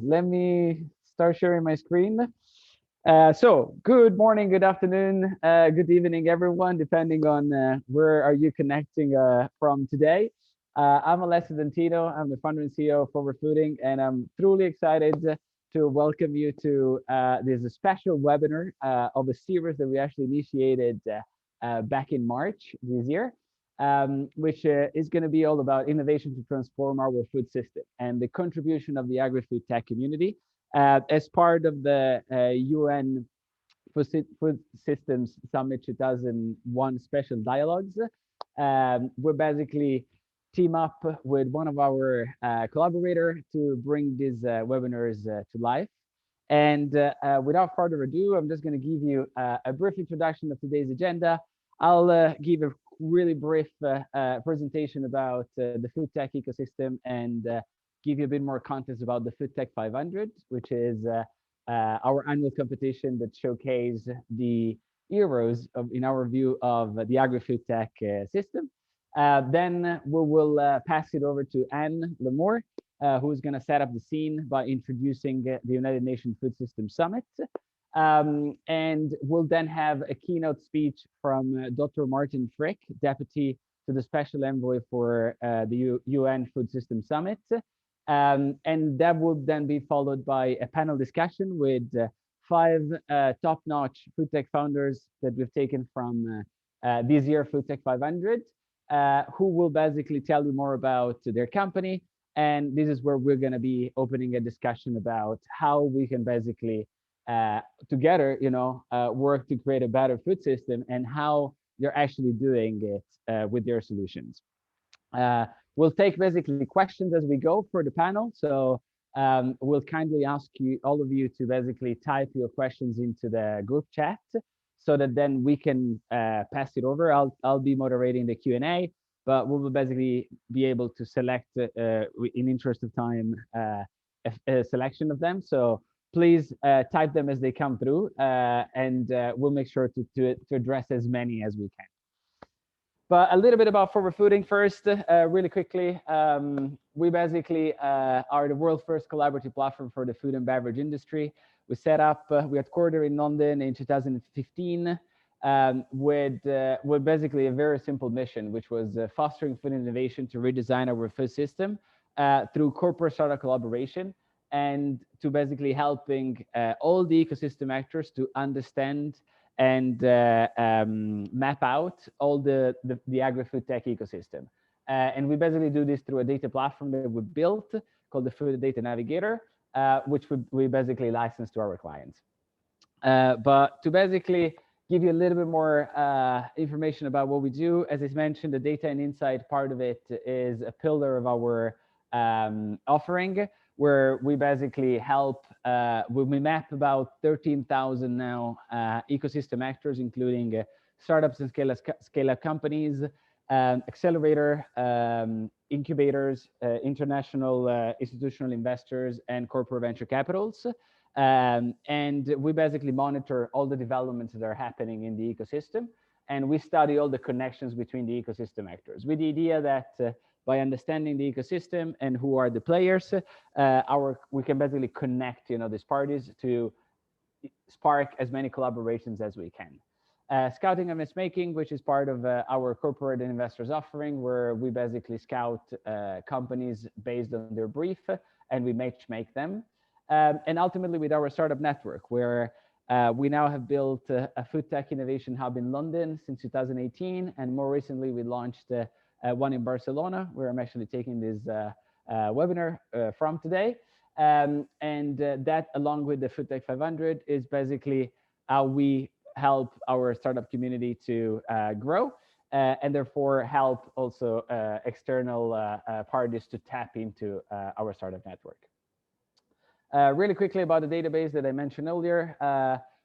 Let me start sharing my screen. So good morning, good afternoon, good evening, everyone, depending on where are you connecting from today. I'm Alessio Dentino. I'm the founder and CEO of Fooding, and I'm truly excited to welcome you to this special webinar of a series that we actually initiated back in March this year, which is going to be all about innovation to transform our food system and the contribution of the agri-food tech community as part of the UN Food Systems Summit 2001 Special Dialogues. We're basically team up with one of our collaborator to bring these webinars to life. And without further ado, I'm just going to give you a brief introduction of today's agenda. I'll give a really brief presentation about the food tech ecosystem and give you a bit more context about the FoodTech 500, which is our annual competition that showcase the heroes of, in our view, of the agri-food tech system. Then we will pass it over to Anne Lemore, who's going to set up the scene by introducing the United Nations Food System Summit. And we'll then have a keynote speech from Dr. Martin Frick, Deputy to the Special Envoy for the UN Food System Summit. And that will then be followed by a panel discussion with five top-notch food tech founders that we've taken from this year FoodTech 500, who will basically tell you more about their company. And this is where we're going to be opening a discussion about how we can basically together, work to create a better food system and how they're actually doing it with their solutions. We'll take basically questions as we go for the panel. So we'll kindly ask you, all of you, to basically type your questions into the group chat so that then we can pass it over. I'll be moderating the Q&A, but we will basically be able to select, in interest of time, a selection of them. So please type them as they come through, and we'll make sure to address as many as we can. But a little bit about Forward Fooding first, really quickly. We basically are the world's first collaborative platform for the food and beverage industry. We set up, we had headquartered in London in 2015 with basically a very simple mission, which was fostering food innovation to redesign our food system through corporate startup collaboration and to basically helping all the ecosystem actors to understand and map out all the agri-food tech ecosystem. And we basically do this through a data platform that we built called the Food Data Navigator, which we basically license to our clients. But to basically give you a little bit more information about what we do, as I mentioned, the data and insight part of it is a pillar of our offering, where we basically help, we map about 13,000 now ecosystem actors, including startups and scale-up companies, accelerator, incubators, international institutional investors, and corporate venture capitals. And we basically monitor all the developments that are happening in the ecosystem, and we study all the connections between the ecosystem actors, with the idea that by understanding the ecosystem and who are the players, we can basically connect, these parties to spark as many collaborations as we can. Scouting and matchmaking, which is part of our corporate investors offering, where we basically scout companies based on their brief and we matchmake them. And ultimately with our startup network, where we now have built a food tech innovation hub in London since 2018, and more recently we launched one in Barcelona, where I'm actually taking this webinar from today. And that, along with the FoodTech 500, is basically how we help our startup community to grow, and therefore help also external parties to tap into our startup network. Really quickly about the database that I mentioned earlier,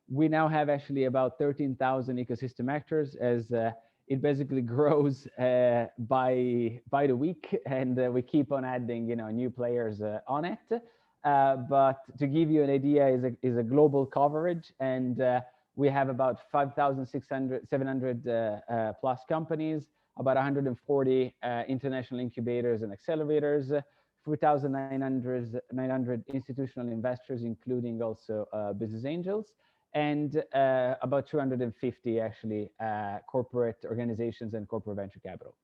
we now have actually about 13,000 ecosystem actors, as it basically grows by the week, and we keep on adding new players on it. But to give you an idea, is a global coverage, and we have about 5,700 plus companies, about 140 international incubators and accelerators, 900 institutional investors, including also business angels, and about 250 actually corporate organizations and corporate venture capital.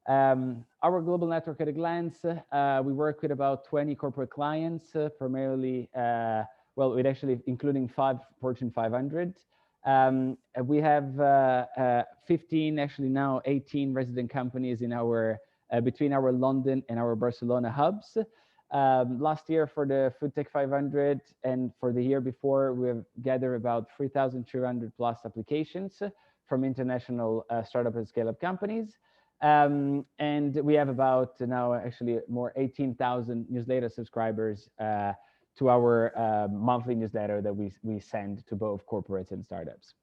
Our global network at a glance, we work with about 20 corporate clients, primarily, well, with actually including 5 Fortune 500. We have 15, actually now 18 resident companies in our between our London and our Barcelona hubs. Last year for the FoodTech 500 and for the year before, we've gathered about 3,200 plus applications from international startup and scale-up companies. And we have about now actually more 18,000 newsletter subscribers to our monthly newsletter that we send to both corporates and startups.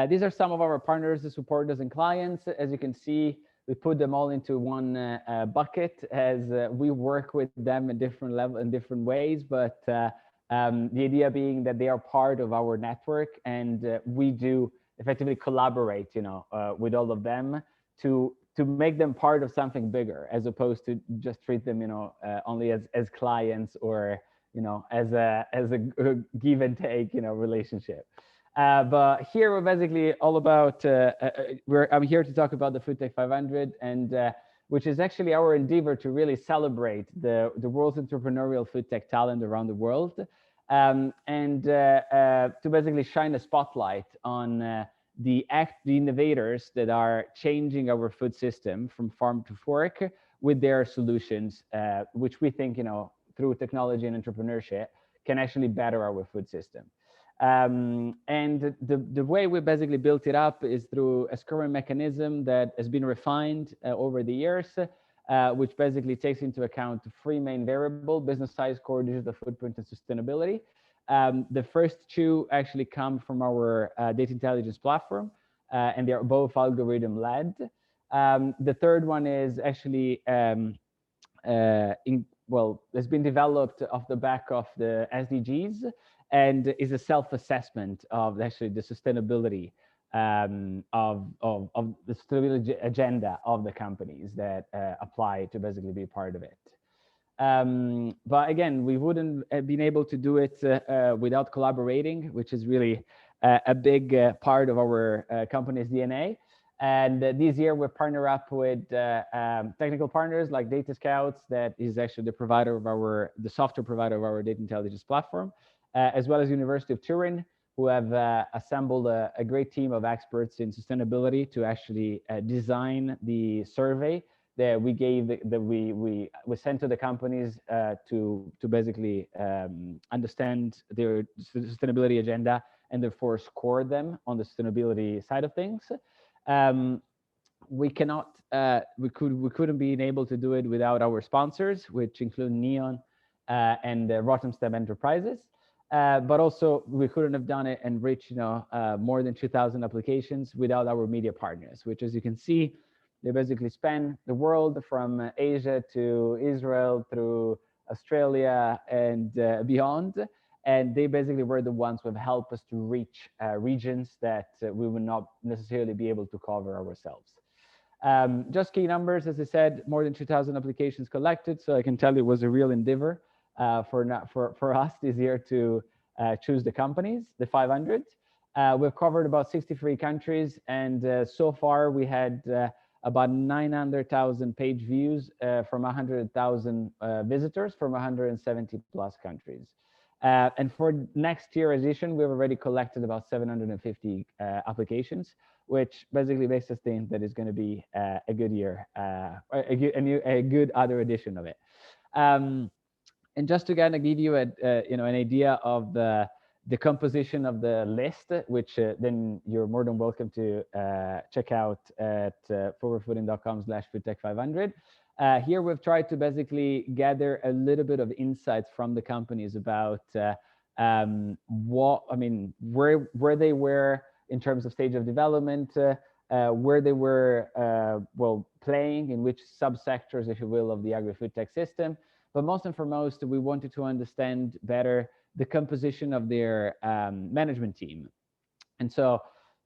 These are some of our partners, the supporters and clients. As you can see, we put them all into one bucket as we work with them in different levels, in different ways, but the idea being that they are part of our network, and we do effectively collaborate, you know, with all of them to make them part of something bigger, as opposed to just treat them, you know, only as clients, or, you know, as a give and take, you know, relationship. But here we're basically all about, I'm here to talk about the FoodTech 500, and which is actually our endeavor to really celebrate the world's entrepreneurial FoodTech talent around the world, and to basically shine a spotlight on the innovators that are changing our food system from farm to fork with their solutions, which we think, you know, through technology and entrepreneurship can actually better our food system. And the way we basically built it up is through a scoring mechanism that has been refined over the years, which basically takes into account 3 main variables: business size, core, digital footprint, and sustainability. The first 2 actually come from our data intelligence platform, and they are both algorithm led. The third one is actually has been developed off the back of the SDGs, and is a self-assessment of actually the sustainability of the sustainability agenda of the companies that apply to basically be part of it. But again, we wouldn't have been able to do it without collaborating, which is really a big part of our company's DNA. And this year we partner up with technical partners like Data Scouts, that is actually the provider of the software provider of our data intelligence platform, as well as University of Turin, who have assembled a great team of experts in sustainability to actually design the survey that we gave, that we sent to the companies to basically understand their sustainability agenda, and therefore score them on the sustainability side of things. We couldn't be able to do it without our sponsors, which include Neon and Rotten Stem Enterprises. But also we couldn't have done it and reached, you know, more than 2,000 applications without our media partners, which, as you can see, they basically span the world from Asia to Israel through Australia and beyond. And they basically were the ones who have helped us to reach regions that we would not necessarily be able to cover ourselves. Just key numbers, as I said, more than 2,000 applications collected. So I can tell you it was a real endeavor for us this year to choose the companies, the 500. We've covered about 63 countries, and so far we had about 900,000 page views from 100,000 visitors from 170 plus countries. And for next year edition, we've already collected about 750 applications, which basically makes us think that it's going to be a good year, a good other edition of it. And just to kind of give you an idea of the composition of the list, which then you're more than welcome to check out at forwardfooding.com/foodtech500. Here we've tried to basically gather a little bit of insights from the companies about where they were in terms of stage of development, where they were playing in which subsectors, if you will, of the agri-food tech system. But most and foremost, we wanted to understand better the composition of their management team. And so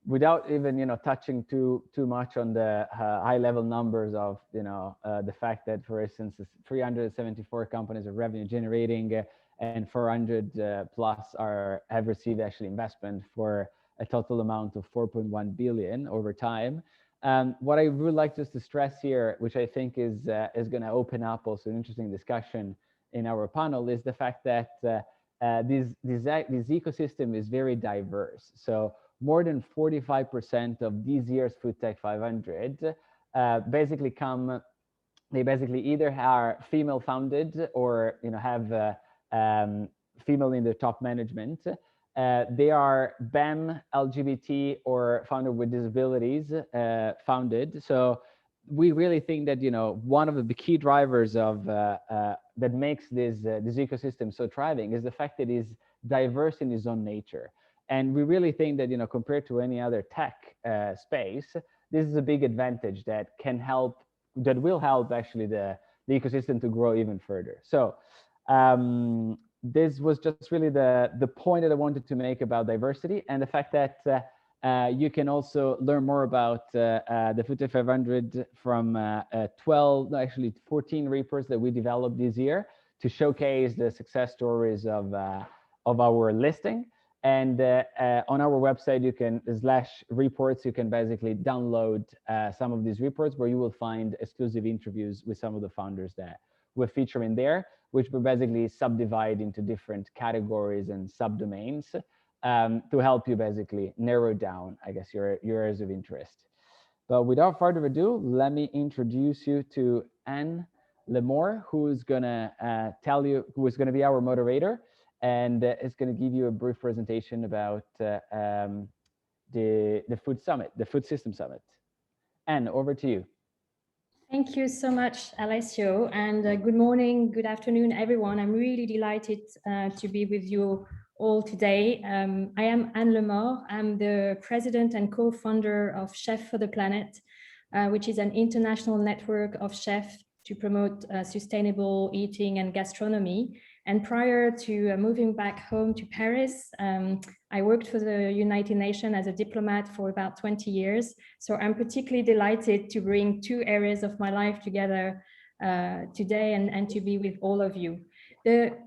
without even touching too much on the high level numbers of the fact that, for instance, 374 companies are revenue generating, and 400 plus have received actually investment for a total amount of 4.1 billion over time. What I would like just to stress here, which I think is going to open up also an interesting discussion in our panel, is the fact that this ecosystem is very diverse. So more than 45% of this year's FoodTech 500 basically either are female founded or have female in the top management. They are BEM, LGBT, or founded with disabilities founded. So we really think that one of the key drivers of that makes this ecosystem so thriving is the fact that it is diverse in its own nature. And we really think that compared to any other tech space, this is a big advantage that will help actually the ecosystem to grow even further. So this was just really the point that I wanted to make about diversity, and the fact that you can also learn more about the FoodTech 500 from 14 reports that we developed this year to showcase the success stories of our listing. And on our website, you can /reports, you can basically download some of these reports where you will find exclusive interviews with some of the founders that we're featuring there, which we basically subdivide into different categories and subdomains to help you basically narrow down, I guess, your areas of interest. But without further ado, let me introduce you to Anne Lemore, who's gonna be our moderator, and is going to give you a brief presentation about the Food Summit, the Food System Summit. Anne, over to you. Thank you so much, Alessio, and good morning, good afternoon, everyone. I'm really delighted to be with you all today. I am Anne Lemore. I'm the president and co-founder of Chef for the Planet, which is an international network of chefs to promote sustainable eating and gastronomy. And prior to moving back home to Paris, I worked for the United Nations as a diplomat for about 20 years. So I'm particularly delighted to bring two areas of my life together today and to be with all of you. The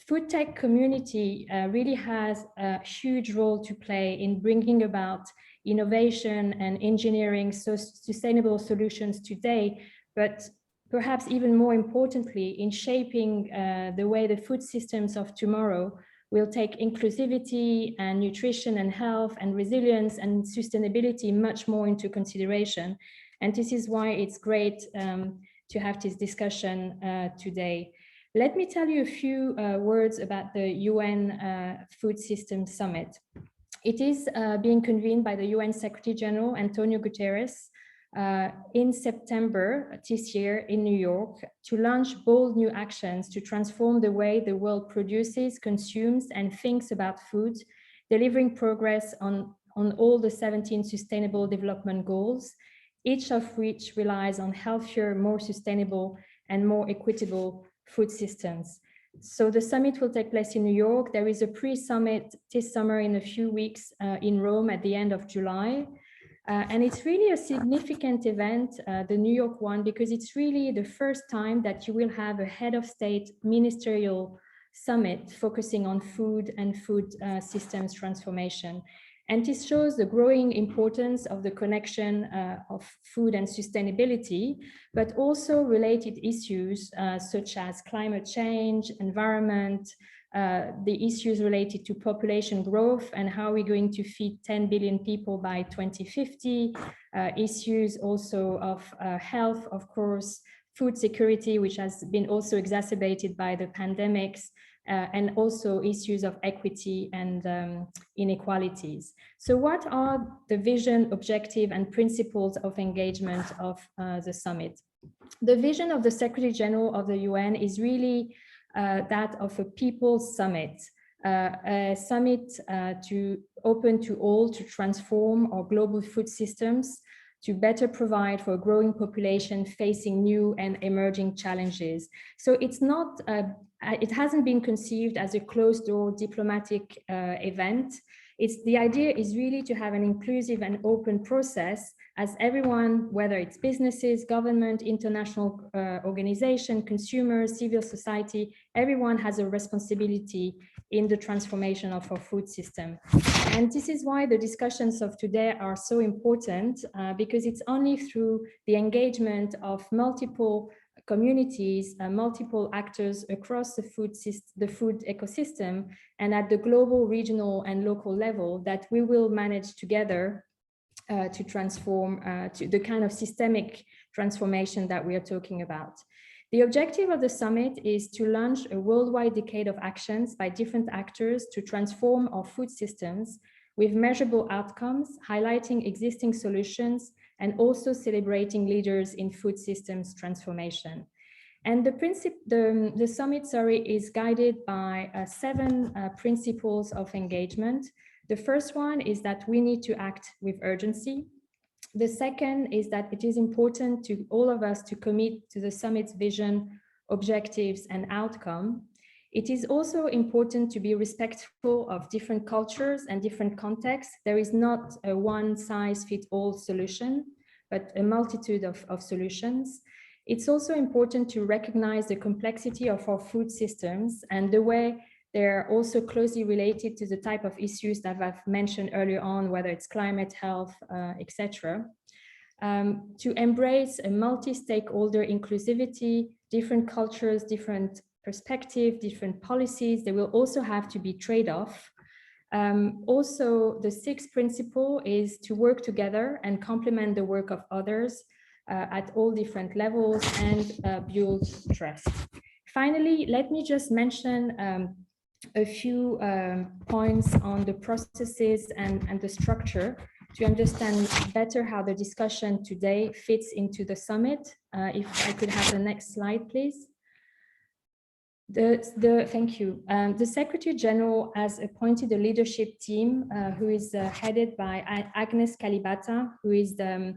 food tech community really has a huge role to play in bringing about innovation and engineering sustainable solutions today, but perhaps even more importantly, in shaping the way the food systems of tomorrow will take inclusivity and nutrition and health and resilience and sustainability much more into consideration. And this is why it's great to have this discussion today. Let me tell you a few words about the UN Food System Summit. It is being convened by the UN Secretary General, Antonio Guterres, in September this year in New York to launch bold new actions to transform the way the world produces, consumes, and thinks about food, delivering progress on all the 17 Sustainable Development Goals, each of which relies on healthier, more sustainable, and more equitable food systems. So the summit will take place in New York. There is a pre-summit this summer in a few weeks in Rome at the end of July. And it's really a significant event, the New York one, because it's really the first time that you will have a head of state ministerial summit focusing on food and food systems transformation. And this shows the growing importance of the connection of food and sustainability, but also related issues such as climate change, environment, the issues related to population growth and how we're going to feed 10 billion people by 2050, issues also of health, of course, food security, which has been also exacerbated by the pandemics, and also issues of equity and inequalities. So what are the vision, objective, and principles of engagement of the summit? The vision of the Secretary General of the UN is really that of a people's summit, a summit to open to all to transform our global food systems, to better provide for a growing population facing new and emerging challenges. So it's not, it hasn't been conceived as a closed door diplomatic event. The idea is really to have an inclusive and open process, as everyone, whether it's businesses, government, international organization, consumers, civil society, everyone has a responsibility in the transformation of our food system. And this is why the discussions of today are so important, because it's only through the engagement of multiple communities, multiple actors across the food ecosystem, and at the global, regional, and local level, that we will manage together to transform to the kind of systemic transformation that we are talking about. The objective of the summit is to launch a worldwide decade of actions by different actors to transform our food systems with measurable outcomes, highlighting existing solutions, and also celebrating leaders in food systems transformation. And the summit, is guided by 7 principles of engagement. The first one is that we need to act with urgency. The second is that it is important to all of us to commit to the summit's vision, objectives, and outcome. It is also important to be respectful of different cultures and different contexts. There is not a one-size-fits-all solution, but a multitude of solutions. It's also important to recognize the complexity of our food systems and the way they're also closely related to the type of issues that I've mentioned earlier on, whether it's climate, health, etc. To embrace a multi-stakeholder inclusivity, different cultures, different perspectives, different policies, there will also have to be trade-off. Also, the 6th principle is to work together and complement the work of others at all different levels and build trust. Finally, let me just mention a few points on the processes and the structure to understand better how the discussion today fits into the summit. If I could have the next slide, please. Thank you. The Secretary General has appointed a leadership team who is headed by Agnes Kalibata, who is the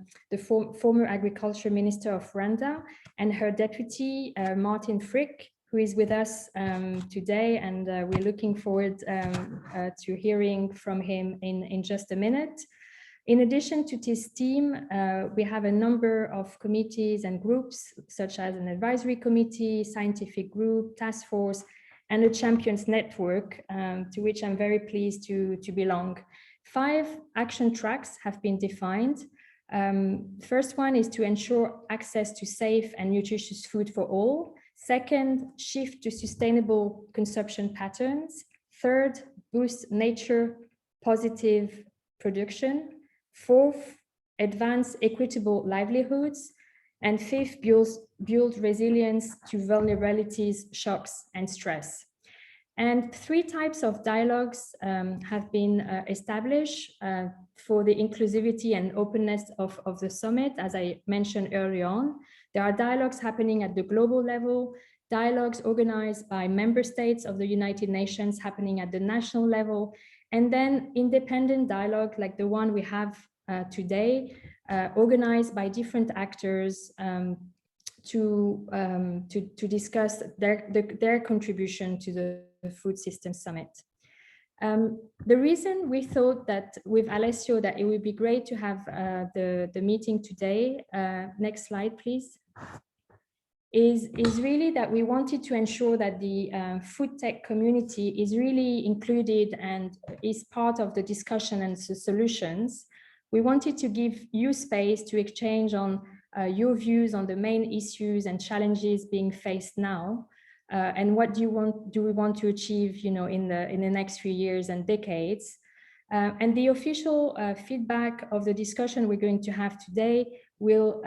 former Agriculture Minister of Rwanda, and her deputy, Martin Frick, who is with us today, and we're looking forward to hearing from him in just a minute. In addition to this team, we have a number of committees and groups, such as an advisory committee, scientific group, task force, and a champions network, to which I'm very pleased to belong. 5 action tracks have been defined. First one is to ensure access to safe and nutritious food for all. Second, shift to sustainable consumption patterns. Third, boost nature positive production. 4th, advance equitable livelihoods. And 5th, build resilience to vulnerabilities, shocks, and stress. And 3 types of dialogues have been established for the inclusivity and openness of the summit, as I mentioned early on. There are dialogues happening at the global level, dialogues organized by member states of the United Nations happening at the national level, and then independent dialogue like the one we have today, organized by different actors to discuss their contribution to the Food System Summit. The reason we thought that with Alessio that it would be great to have the meeting today, next slide please, is really that we wanted to ensure that the FoodTech community is really included and is part of the discussion and the solutions. We wanted to give you space to exchange on your views on the main issues and challenges being faced now, and what do we want to achieve, in the next few years and decades. And the official feedback of the discussion we're going to have today will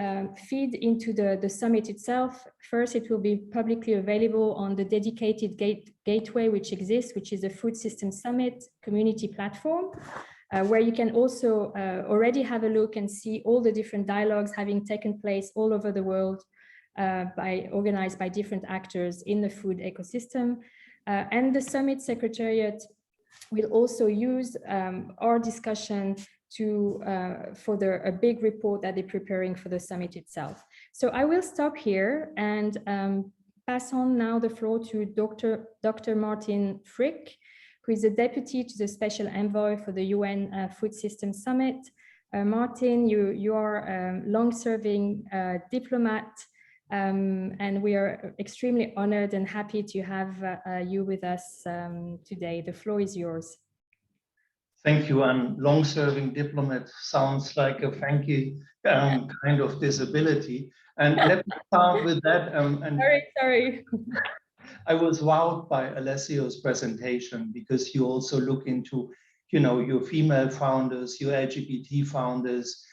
feed into the summit itself. First, it will be publicly available on the dedicated gateway which exists, which is the Food System Summit community platform, where you can also already have a look and see all the different dialogues having taken place all over the world, organized by different actors in the food ecosystem. And the summit secretariat will also use our discussion for a big report that they're preparing for the summit itself. So I will stop here and pass on now the floor to Dr. Martin Frick, who is the deputy to the special envoy for the UN Food System Summit. Martin, you are a long-serving diplomat, and we are extremely honored and happy to have you with us today. The floor is yours. Thank you. And long-serving diplomat sounds like a fancy kind of disability. And let me start with that. Sorry. I was wowed by Alessio's presentation because you also look into, your female founders, your LGBT founders,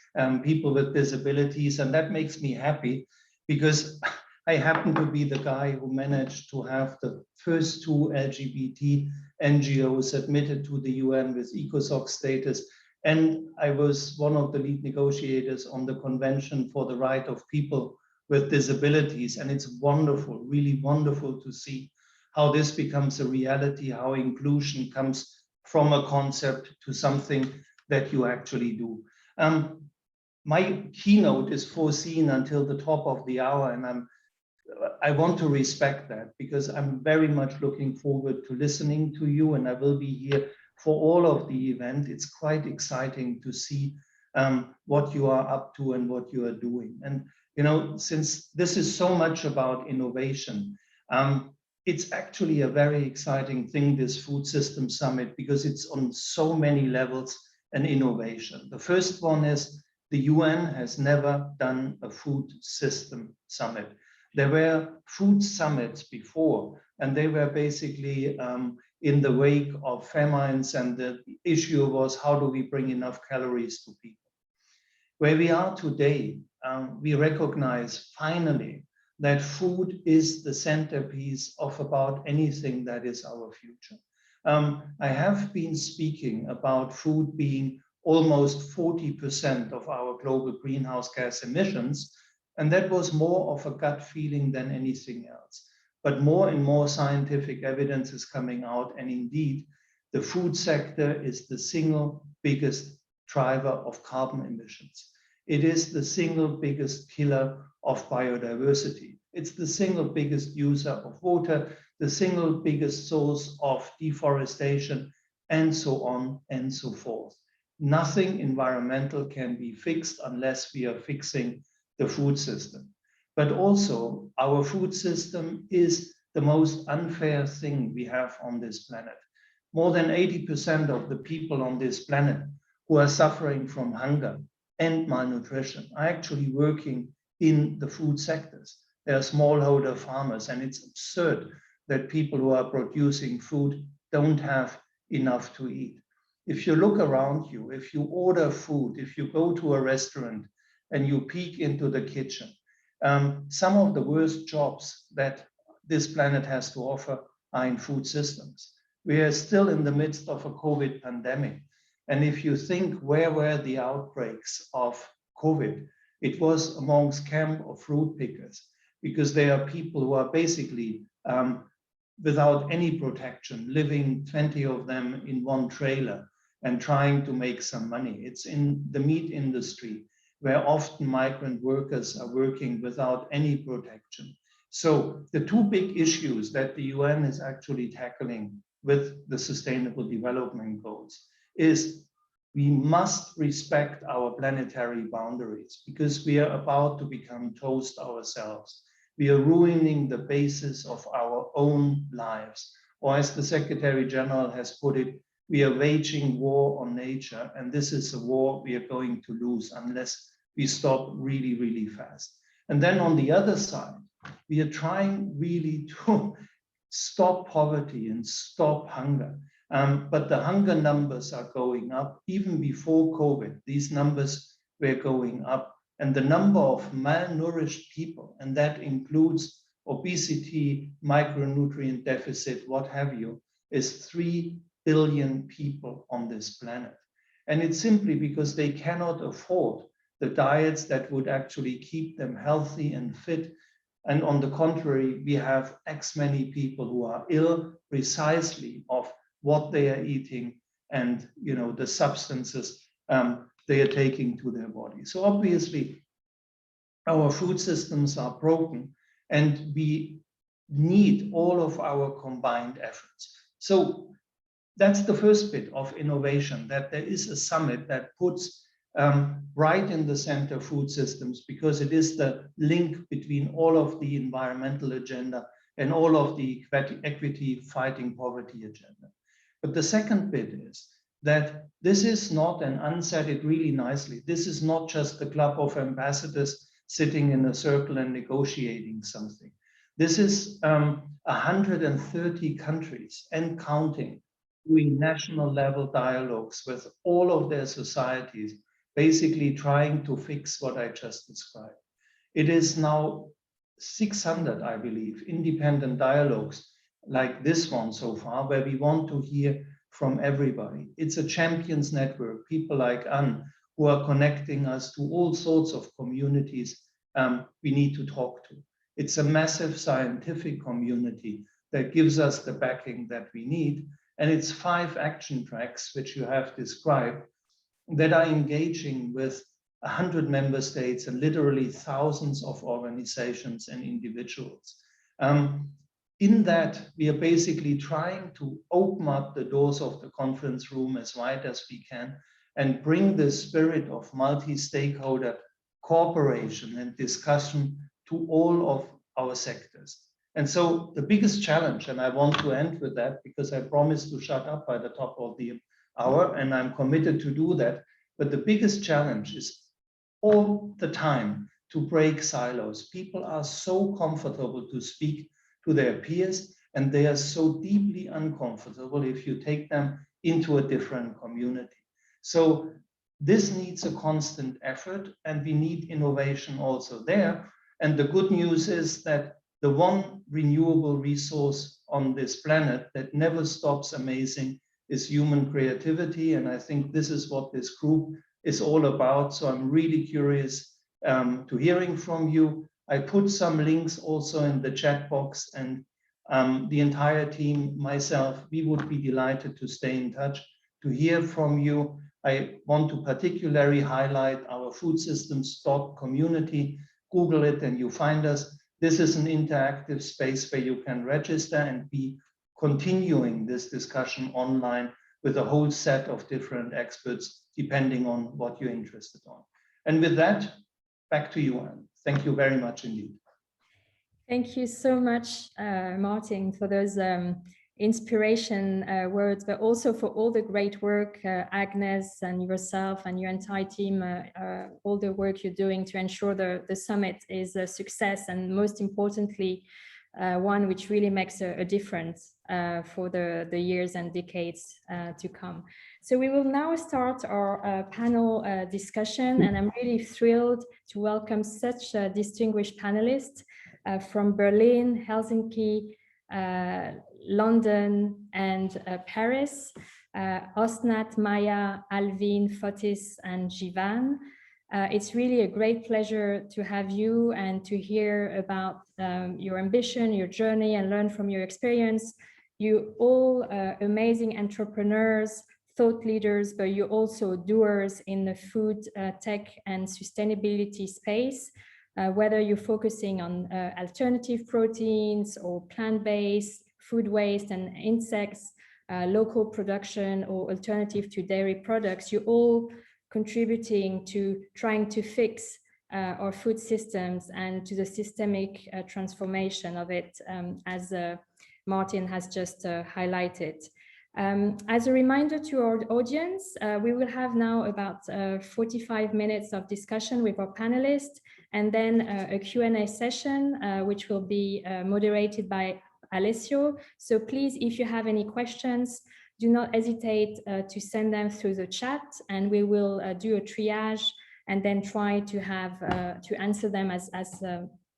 people with disabilities, and that makes me happy because I happen to be the guy who managed to have the first 2 LGBT NGOs admitted to the UN with ECOSOC status. And I was one of the lead negotiators on the Convention for the Right of People with Disabilities. And it's wonderful, really wonderful to see how this becomes a reality, how inclusion comes from a concept to something that you actually do. My keynote is foreseen until the top of the hour, and I want to respect that because I'm very much looking forward to listening to you, and I will be here for all of the event. It's quite exciting to see what you are up to and what you are doing. And, since this is so much about innovation, it's actually a very exciting thing, this Food System Summit, because it's on so many levels an innovation. The first one is the UN has never done a food system summit. There were food summits before, and they were basically in the wake of famines, and the issue was how do we bring enough calories to people. Where we are today, we recognize finally that food is the centerpiece of about anything that is our future. I have been speaking about food being almost 40% of our global greenhouse gas emissions, and that was more of a gut feeling than anything else. But more and more scientific evidence is coming out, and indeed, the food sector is the single biggest driver of carbon emissions. It is the single biggest killer of biodiversity. It's the single biggest user of water, the single biggest source of deforestation, and so on and so forth. Nothing environmental can be fixed unless we are fixing the food system. But also, our food system is the most unfair thing we have on this planet. More than 80% of the people on this planet who are suffering from hunger and malnutrition are actually working in the food sectors. They are smallholder farmers, and it's absurd that people who are producing food don't have enough to eat. If you look around you, if you order food, if you go to a restaurant and you peek into the kitchen, some of the worst jobs that this planet has to offer are in food systems. We are still in the midst of a COVID pandemic. And if you think where were the outbreaks of COVID, it was amongst camp of fruit pickers, because they are people who are basically without any protection, living 20 of them in one trailer and trying to make some money. It's in the meat industry where often migrant workers are working without any protection. So the 2 big issues that the UN is actually tackling with the Sustainable Development Goals is we must respect our planetary boundaries because we are about to become toast ourselves. We are ruining the basis of our own lives. Or as the Secretary General has put it, we are waging war on nature, and this is a war we are going to lose unless we stop really, really fast. And then on the other side, we are trying really to stop poverty and stop hunger. But the hunger numbers are going up. Even before COVID, these numbers were going up. And the number of malnourished people, and that includes obesity, micronutrient deficit, what have you, is 3 billion people on this planet. And it's simply because they cannot afford the diets that would actually keep them healthy and fit. And on the contrary, we have X many people who are ill precisely of what they are eating and the substances they are taking to their body. So obviously, our food systems are broken, and we need all of our combined efforts. So that's the first bit of innovation, that there is a summit that puts right in the center food systems, because it is the link between all of the environmental agenda and all of the equity fighting poverty agenda. But the second bit is that this is not, and Anne said it really nicely, this is not just a club of ambassadors sitting in a circle and negotiating something. This is 130 countries and counting, doing national level dialogues with all of their societies, basically trying to fix what I just described. It is now 600, I believe, independent dialogues like this one so far, where we want to hear from everybody. It's a champions network, people like Anne, who are connecting us to all sorts of communities we need to talk to. It's a massive scientific community that gives us the backing that we need. And it's 5 action tracks, which you have described, that are engaging with 100 member states and literally thousands of organizations and individuals. In that, we are basically trying to open up the doors of the conference room as wide as we can and bring the spirit of multi-stakeholder cooperation and discussion to all of our sectors. And so the biggest challenge, and I want to end with that because I promised to shut up by the top of the hour, and I'm committed to do that. But the biggest challenge is all the time to break silos. People are so comfortable to speak to their peers, and they are so deeply uncomfortable if you take them into a different community. So this needs a constant effort, and we need innovation also there. And the good news is that the one renewable resource on this planet that never stops amazing is human creativity. And I think this is what this group is all about. So I'm really curious to hearing from you. I put some links also in the chat box, and the entire team, myself, we would be delighted to stay in touch, to hear from you. I want to particularly highlight our food systems community. Google it and you find us. This is an interactive space where you can register and be continuing this discussion online with a whole set of different experts, depending on what you're interested on. And with that, back to you, Anne. Thank you very much indeed. Thank you so much, Martin, for those inspiration words, but also for all the great work, Agnes and yourself and your entire team, all the work you're doing to ensure the summit is a success, and most importantly, one which really makes a difference for the years and decades to come. So we will now start our panel discussion, and I'm really thrilled to welcome such distinguished panelists from Berlin, Helsinki, London, and Paris, Osnat, Maya, Alvin, Fotis, and Jivan. It's really a great pleasure to have you and to hear about your ambition, your journey, and learn from your experience. You all amazing entrepreneurs, thought leaders, but you're also doers in the food, tech, and sustainability space. Whether you're focusing on alternative proteins or plant-based, food waste and insects, local production or alternative to dairy products, you're all contributing to trying to fix our food systems and to the systemic transformation of it, as Martin has just highlighted. As a reminder to our audience, we will have now about 45 minutes of discussion with our panelists, and then a Q&A session, which will be moderated by Alessio. So please, if you have any questions, do not hesitate to send them through the chat, and we will do a triage and then try to have to answer them as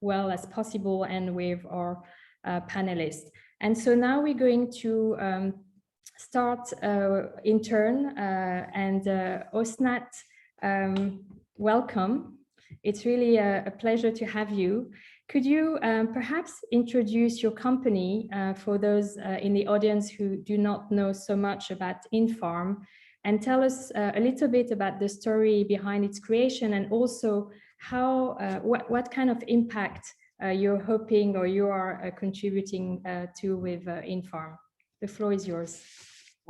well as possible, and with our panelists. And so now we're going to start in turn, and Osnat, welcome. It's really a pleasure to have you. Could you perhaps introduce your company for those in the audience who do not know so much about InFarm, and tell us a little bit about the story behind its creation, and also how what kind of impact you're hoping or you are contributing to with InFarm. The floor is yours.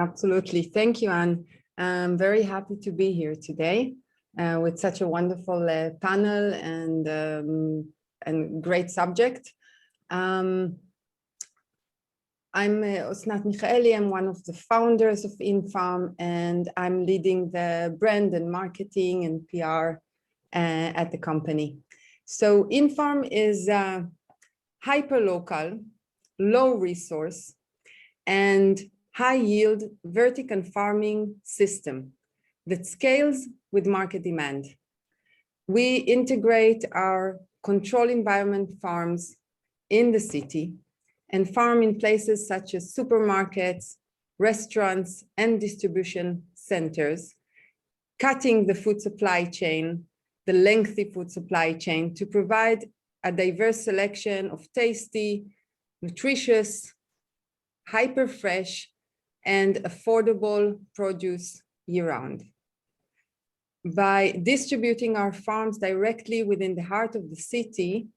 Absolutely. Thank you, Anne. I'm very happy to be here today with such a wonderful panel and great subject. I'm Osnat Michaeli. I'm one of the founders of InFarm, and I'm leading the brand and marketing and PR at the company. So InFarm is hyper-local, low resource, and high-yield vertical farming system that scales with market demand. We integrate our control environment farms in the city and farm in places such as supermarkets, restaurants, and distribution centers, cutting the food supply chain, the lengthy food supply chain, to provide a diverse selection of tasty, nutritious, hyper-fresh, and affordable produce year-round. By distributing our farms directly within the heart of the city,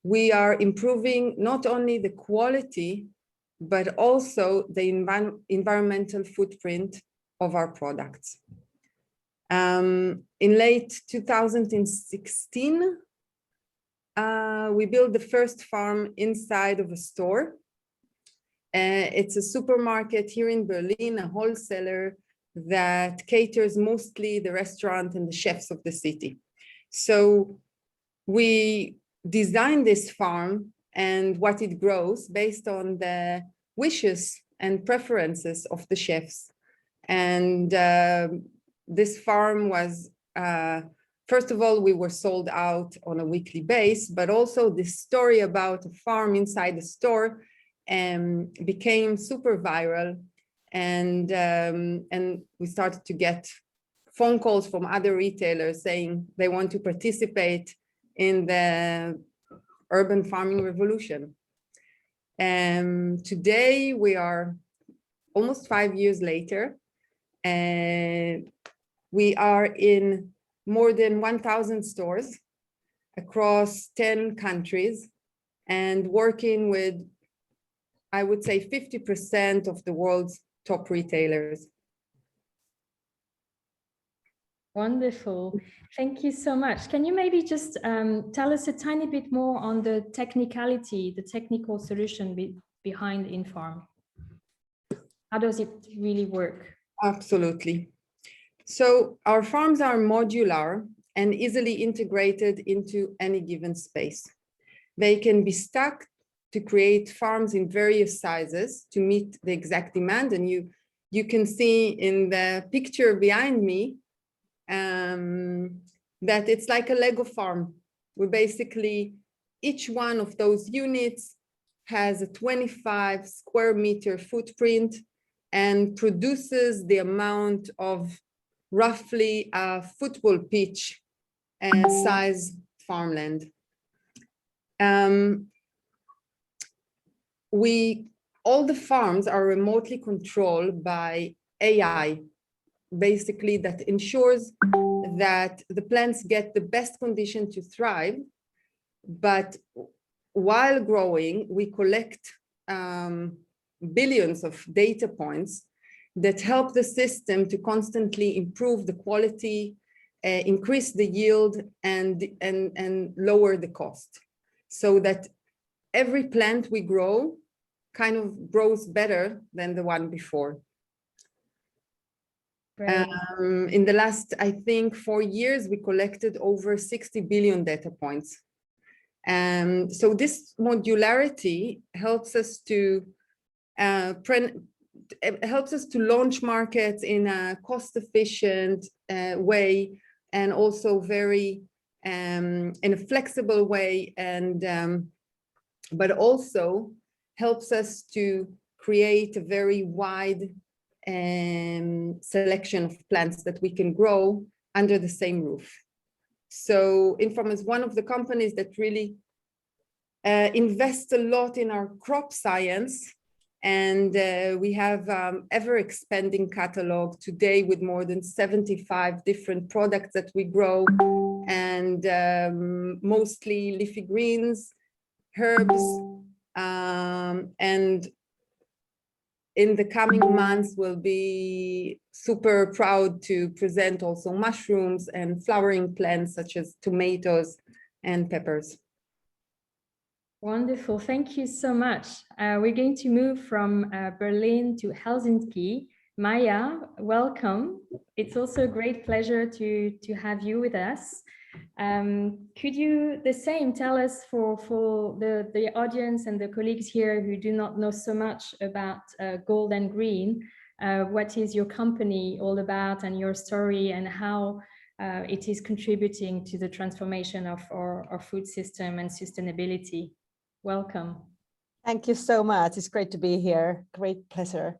we are improving not only the quality, but also the environmental footprint of our products. In late 2016, we built the first farm inside of a store. It's a supermarket here in Berlin, a wholesaler that caters mostly the restaurant and the chefs of the city. So we designed this farm and what it grows based on the wishes and preferences of the chefs. And this farm was, first of all, we were sold out on a weekly basis, but also this story about a farm inside the store became super viral, and we started to get phone calls from other retailers saying they want to participate in the urban farming revolution. Today we are almost 5 years later, and we are in more than 1,000 stores across 10 countries and working with, I would say, 50% of the world's top retailers. Wonderful. Thank you so much. Can you maybe just tell us a tiny bit more on the technicality, the technical solution behind InFarm? How does it really work? Absolutely. So our farms are modular and easily integrated into any given space. They can be stacked to create farms in various sizes to meet the exact demand. And you can see in the picture behind me that it's like a Lego farm. We basically, each one of those units has a 25 square meter footprint and produces the amount of roughly a football pitch size farmland. All the farms are remotely controlled by AI, basically, that ensures that the plants get the best condition to thrive. But while growing, we collect billions of data points that help the system to constantly improve the quality, increase the yield, and lower the cost, so that every plant we grow kind of grows better than the one before. In the last, I think, 4 years, we collected over 60 billion data points. So this modularity helps us to launch markets in a cost-efficient way, and also very in a flexible way, and but also helps us to create a very wide selection of plants that we can grow under the same roof. So InFarm is one of the companies that really invest a lot in our crop science, and we have ever expanding catalog today with more than 75 different products that we grow, and mostly leafy greens, herbs, and in the coming months, we'll be super proud to present also mushrooms and flowering plants such as tomatoes and peppers. Wonderful. Thank you so much. We're going to move from Berlin to Helsinki. Maya, welcome. It's also a great pleasure to have you with us. Could you the same tell us for the audience and the colleagues here who do not know so much about Gold and Green, what is your company all about and your story and how it is contributing to the transformation of our food system and sustainability? Welcome. Thank you so much. It's great to be here. Great pleasure.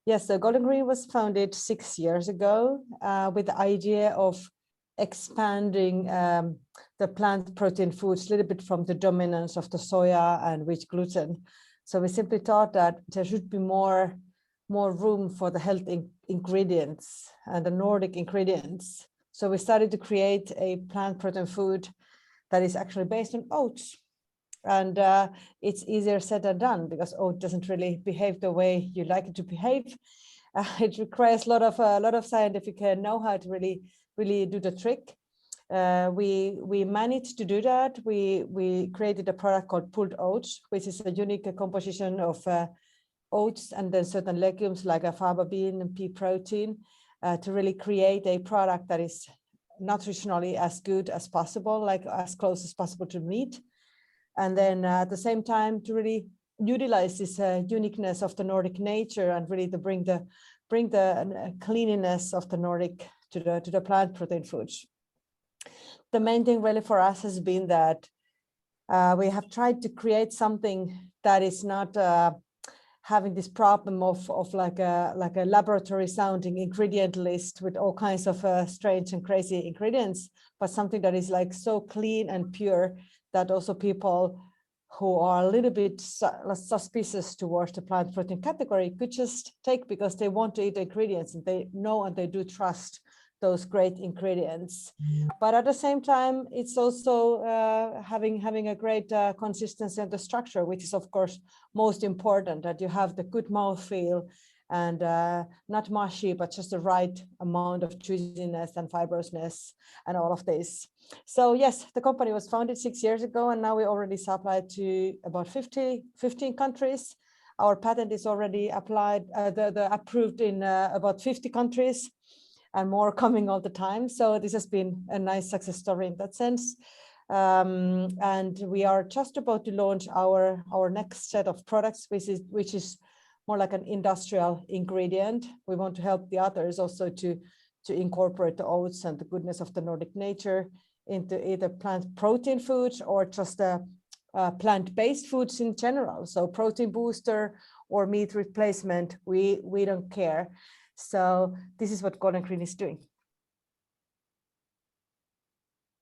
Yes, so Gold and Green was founded 6 years ago with the idea of expanding the plant protein foods a little bit from the dominance of the soya and wheat gluten. So we simply thought that there should be more room for the health ingredients and the Nordic ingredients. So we started to create a plant protein food that is actually based on oats. And it's easier said than done because oat doesn't really behave the way you like it to behave. It requires a lot of scientific know-how to really do the trick. We managed to do that. We created a product called pulled oats, which is a unique composition of oats and then certain legumes like a faba bean and pea protein to really create a product that is nutritionally as good as possible, like as close as possible to meat. And then at the same time to really utilize this uniqueness of the Nordic nature and really to bring the cleanliness of the Nordic to the plant protein foods. The main thing really for us has been that we have tried to create something that is not having this problem of like a laboratory sounding ingredient list with all kinds of strange and crazy ingredients, but something that is like so clean and pure that also people who are a little bit suspicious towards the plant protein category could just take because they want to eat the ingredients and they know and they do trust those great ingredients. But at the same time, it's also having a great consistency in the structure, which is of course most important, that you have the good mouthfeel and not mushy, but just the right amount of juiciness and fibrousness and all of this. So yes, the company was founded 6 years ago, and now we already supply to about 15 countries. Our patent is already applied, approved in about 50 countries, and more coming all the time. So this has been a nice success story in that sense. And we are just about to launch our next set of products, which is more like an industrial ingredient. We want to help the others also to incorporate the oats and the goodness of the Nordic nature into either plant protein foods or just plant-based foods in general. So protein booster or meat replacement, we don't care. So this is what Gold and Green is doing.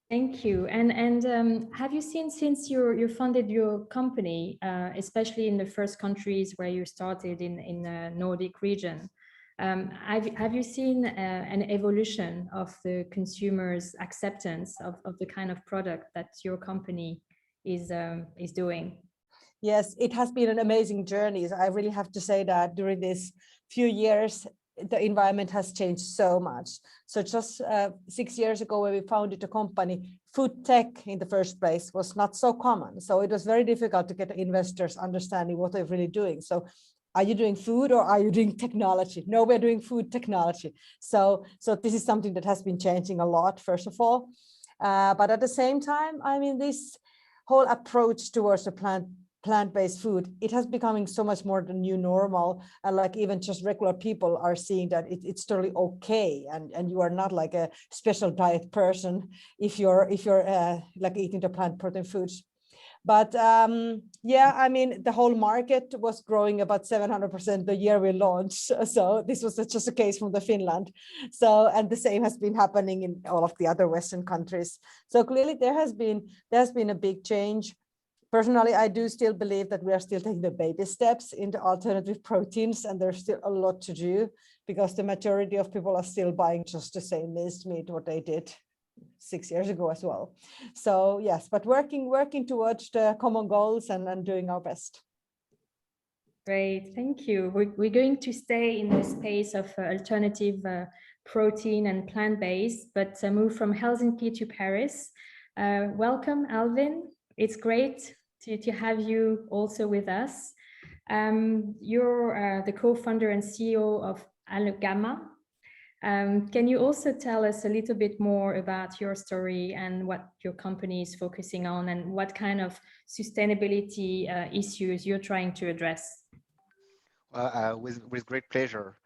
Thank you. And have you seen, since you funded your company, especially in the first countries where you started in the Nordic region, have you seen an evolution of the consumers' acceptance of the kind of product that your company is doing? Yes, it has been an amazing journey. I really have to say that during these few years, the environment has changed so much. So just 6 years ago, when we founded the company, FoodTech in the first place was not so common. So it was very difficult to get investors understanding what they're really doing. So are you doing food or are you doing technology? No, we're doing food technology. So this is something that has been changing a lot, first of all. But at the same time, I mean, this whole approach towards the plant-based food, it has becoming so much more the new normal, and like even just regular people are seeing that it's totally okay, and you are not like a special diet person if you're like eating the plant protein foods. But yeah, I mean, the whole market was growing about 700% the year we launched. So this was just a case from the Finland. So, and the same has been happening in all of the other Western countries. So clearly there has been a big change. Personally, I do still believe that we are still taking the baby steps into alternative proteins, and there's still a lot to do because the majority of people are still buying just the same minced meat what they did 6 years ago as well. So yes, but working towards the common goals and doing our best. Great, thank you. We're going to stay in the space of alternative protein and plant-based, but move from Helsinki to Paris. Welcome, Alvin. It's great to have you also with us. You're the co-founder and CEO of Algama. Can you also tell us a little bit more about your story and what your company is focusing on and what kind of sustainability issues you're trying to address? With great pleasure.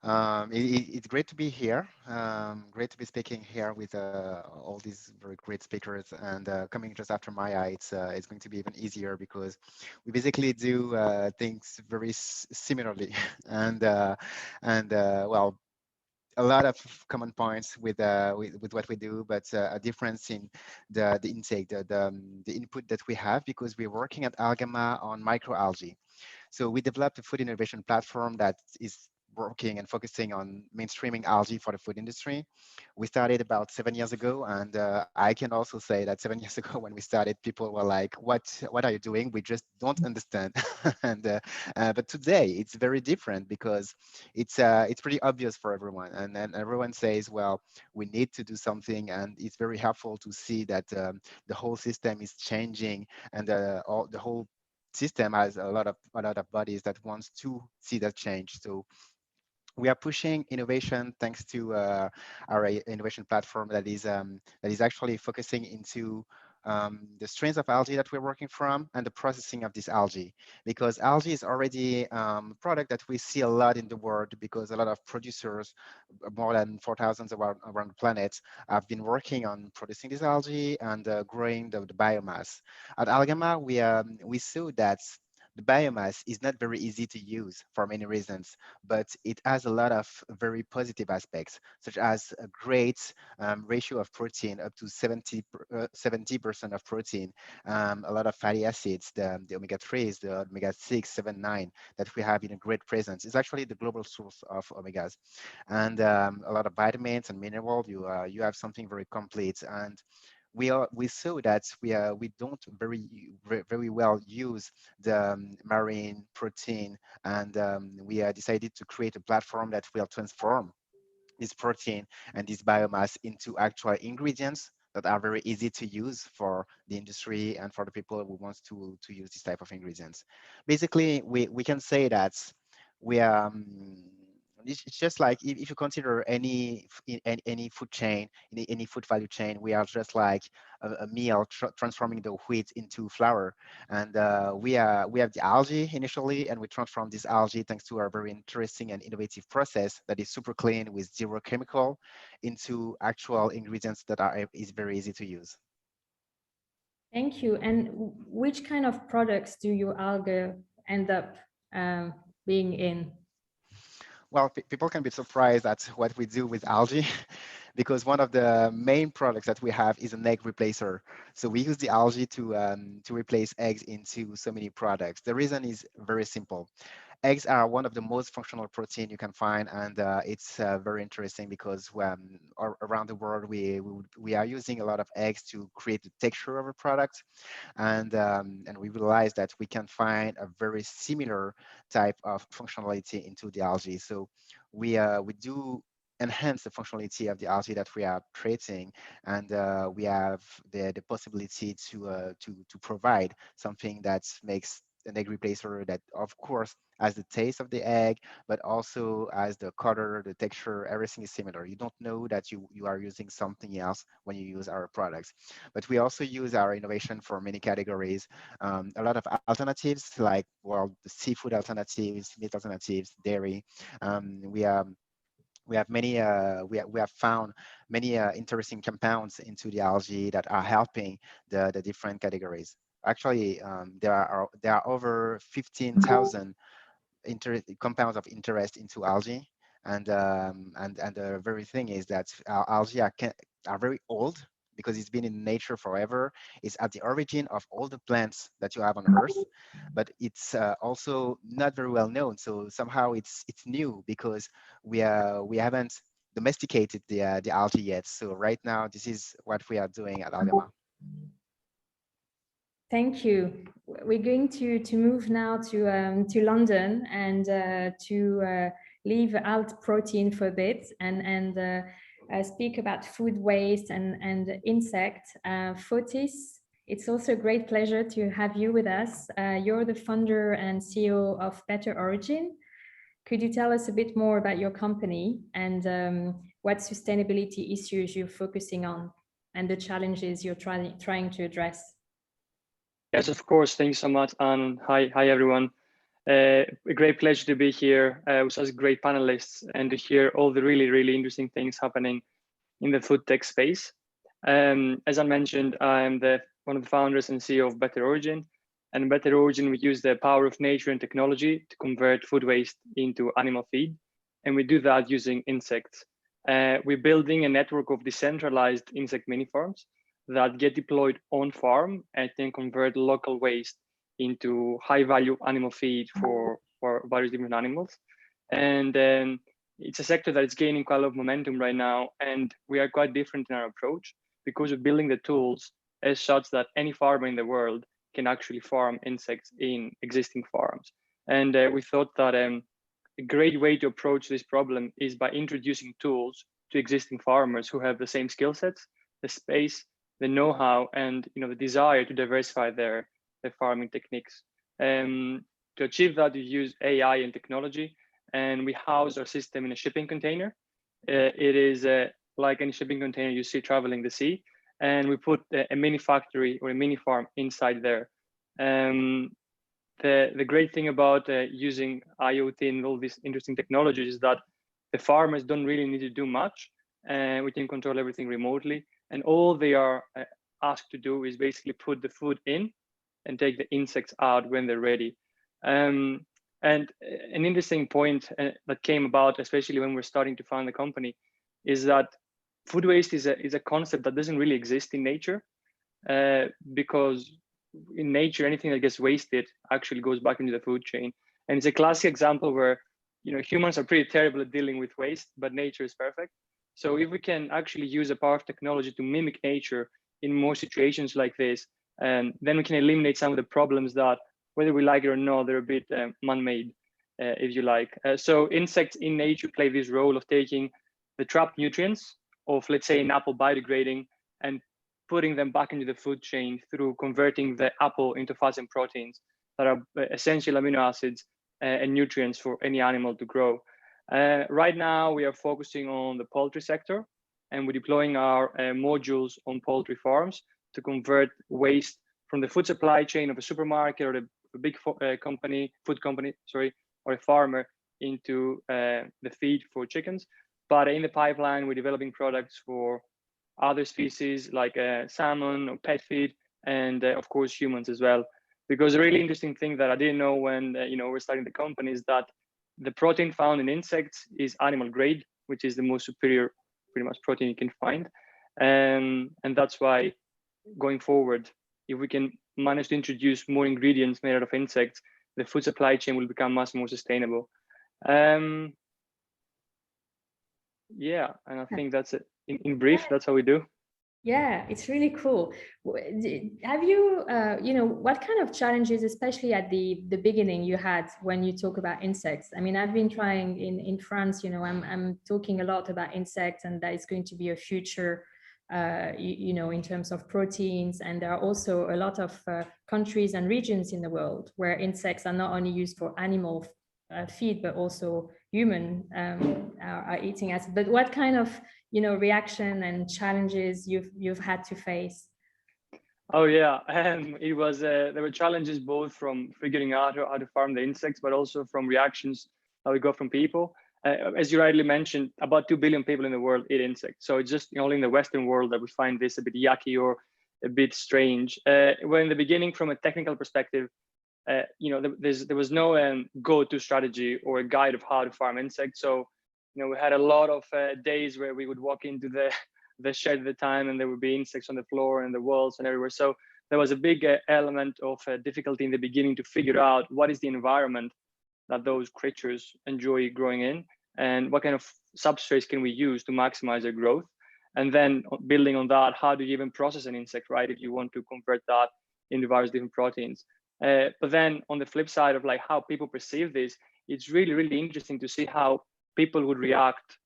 It's great to be here. Great to be speaking here with all these very great speakers. And coming just after Maya, it's going to be even easier because we basically do things very similarly, and well, a lot of common points with what we do, but a difference in the intake, the input that we have, because we're working at Algama on microalgae. So we developed a food innovation platform that is working and focusing on mainstreaming algae for the food industry. We started about 7 years ago, and I can also say that 7 years ago when we started, people were like, what are you doing? We just don't understand. And but today it's very different because it's pretty obvious for everyone, and then everyone says, well, we need to do something, and it's very helpful to see that the whole system is changing, and the whole system has a lot of bodies that wants to see that change. So we are pushing innovation thanks to our innovation platform that is actually focusing into the strains of algae that we're working from and the processing of this algae, because algae is already a product that we see a lot in the world, because a lot of producers, more than 4,000 around the planet, have been working on producing this algae and growing the biomass. At Algama, we saw that the biomass is not very easy to use for many reasons, but it has a lot of very positive aspects, such as a great ratio of protein, up to 70% of protein, a lot of fatty acids, the omega-3s, the omega-6, 7, 9 that we have in a great presence. It's actually the global source of omegas, and a lot of vitamins and minerals. You have something very complete. And we saw that we don't very well use the marine protein, and we decided to create a platform that will transform this protein and this biomass into actual ingredients that are very easy to use for the industry and for the people who wants to use this type of ingredients. Basically, we can say that we it's just like if you consider any food chain, any food value chain, we are just like a meal transforming the wheat into flour. And we have the algae initially, and we transform this algae thanks to our very interesting and innovative process that is super clean with zero chemical into actual ingredients that is very easy to use. Thank you. And which kind of products do your algae end up being in? Well, people can be surprised at what we do with algae because one of the main products that we have is an egg replacer. So we use the algae to replace eggs into so many products. The reason is very simple. Eggs are one of the most functional protein you can find, and it's very interesting because around the world we are using a lot of eggs to create the texture of a product, and we realized that we can find a very similar type of functionality into the algae. So we do enhance the functionality of the algae that we are creating, and we have the possibility to provide something that makes an egg replacer that, of course, has the taste of the egg, but also as the color, the texture, everything is similar. You don't know that you are using something else when you use our products. But we also use our innovation for many categories. A lot of alternatives, like, well, the seafood alternatives, meat alternatives, dairy. We have many we have found many interesting compounds into the algae that are helping the different categories. Actually, there are over 15,000 compounds of interest into algae, and the very thing is that algae are very old because it's been in nature forever. It's at the origin of all the plants that you have on Earth, but it's also not very well known. So somehow it's new because we haven't domesticated the algae yet. So right now, this is what we are doing at Algama. Thank you. We're going to move now to London and to leave out protein for a bit and speak about food waste and insect. Fotis, it's also a great pleasure to have you with us. You're the founder and CEO of Better Origin. Could you tell us a bit more about your company and what sustainability issues you're focusing on and the challenges you're trying to address? Yes, of course. Thanks so much, Anne. Hi, everyone. A great pleasure to be here with such great panelists and to hear all the really interesting things happening in the food tech space. As I mentioned, I'm one of the founders and CEO of Better Origin. And Better Origin, we use the power of nature and technology to convert food waste into animal feed. And we do that using insects. We're building a network of decentralized insect mini farms that get deployed on farm and then convert local waste into high value animal feed for various different animals. And it's a sector that is gaining quite a lot of momentum right now. And we are quite different in our approach because we're building the tools as such that any farmer in the world can actually farm insects in existing farms. And we thought that a great way to approach this problem is by introducing tools to existing farmers who have the same skill sets, the space, the know-how, and the desire to diversify their farming techniques. To achieve that, we use AI and technology, and we house our system in a shipping container. It is like any shipping container you see traveling the sea, and we put a mini factory or a mini farm inside there. The great thing about using IoT and all these interesting technologies is that the farmers don't really need to do much, and we can control everything remotely. And all they are asked to do is basically put the food in and take the insects out when they're ready. And an interesting point that came about, especially when we're starting to found the company, is that food waste is a concept that doesn't really exist in nature, because in nature, anything that gets wasted actually goes back into the food chain. And it's a classic example where humans are pretty terrible at dealing with waste, but nature is perfect. So if we can actually use the power of technology to mimic nature in more situations like this, then we can eliminate some of the problems that, whether we like it or not, they're a bit man-made, if you like. So insects in nature play this role of taking the trapped nutrients of, let's say, an apple biodegrading and putting them back into the food chain through converting the apple into fats and proteins that are essential amino acids and nutrients for any animal to grow. Right now, we are focusing on the poultry sector, and we're deploying our modules on poultry farms to convert waste from the food supply chain of a supermarket or a big food company, or a farmer into the feed for chickens. But in the pipeline, we're developing products for other species like salmon or pet feed, and of course humans as well. Because a really interesting thing that I didn't know when we're starting the company is that the protein found in insects is animal grade, which is the most superior, pretty much, protein you can find. And that's why going forward, if we can manage to introduce more ingredients made out of insects, the food supply chain will become much more sustainable. Yeah, and I think that's it. In brief, that's how we do. Yeah, it's really cool. Have you, what kind of challenges, especially at the beginning, you had when you talk about insects? I mean, I've been trying in France, I'm talking a lot about insects, and that is going to be a future, in terms of proteins. And there are also a lot of countries and regions in the world where insects are not only used for animal feed, but also human are eating us. But what kind of reaction and challenges you've had to face? Oh yeah, it was there were challenges both from figuring out how to farm the insects, but also from reactions that we got from people. As you rightly mentioned, about 2 billion people in the world eat insects. So it's just only in the Western world that we find this a bit yucky or a bit strange. Well, in the beginning, from a technical perspective, there was no go-to strategy or a guide of how to farm insects. So we had a lot of days where we would walk into the shed at the time, and there would be insects on the floor and the walls and everywhere. So there was a big element of difficulty in the beginning to figure out what is the environment that those creatures enjoy growing in, and what kind of substrates can we use to maximize their growth. And then building on that, how do you even process an insect, right? If you want to convert that in the various different proteins. But then on the flip side of like how people perceive this, it's really, really interesting to see how people would react.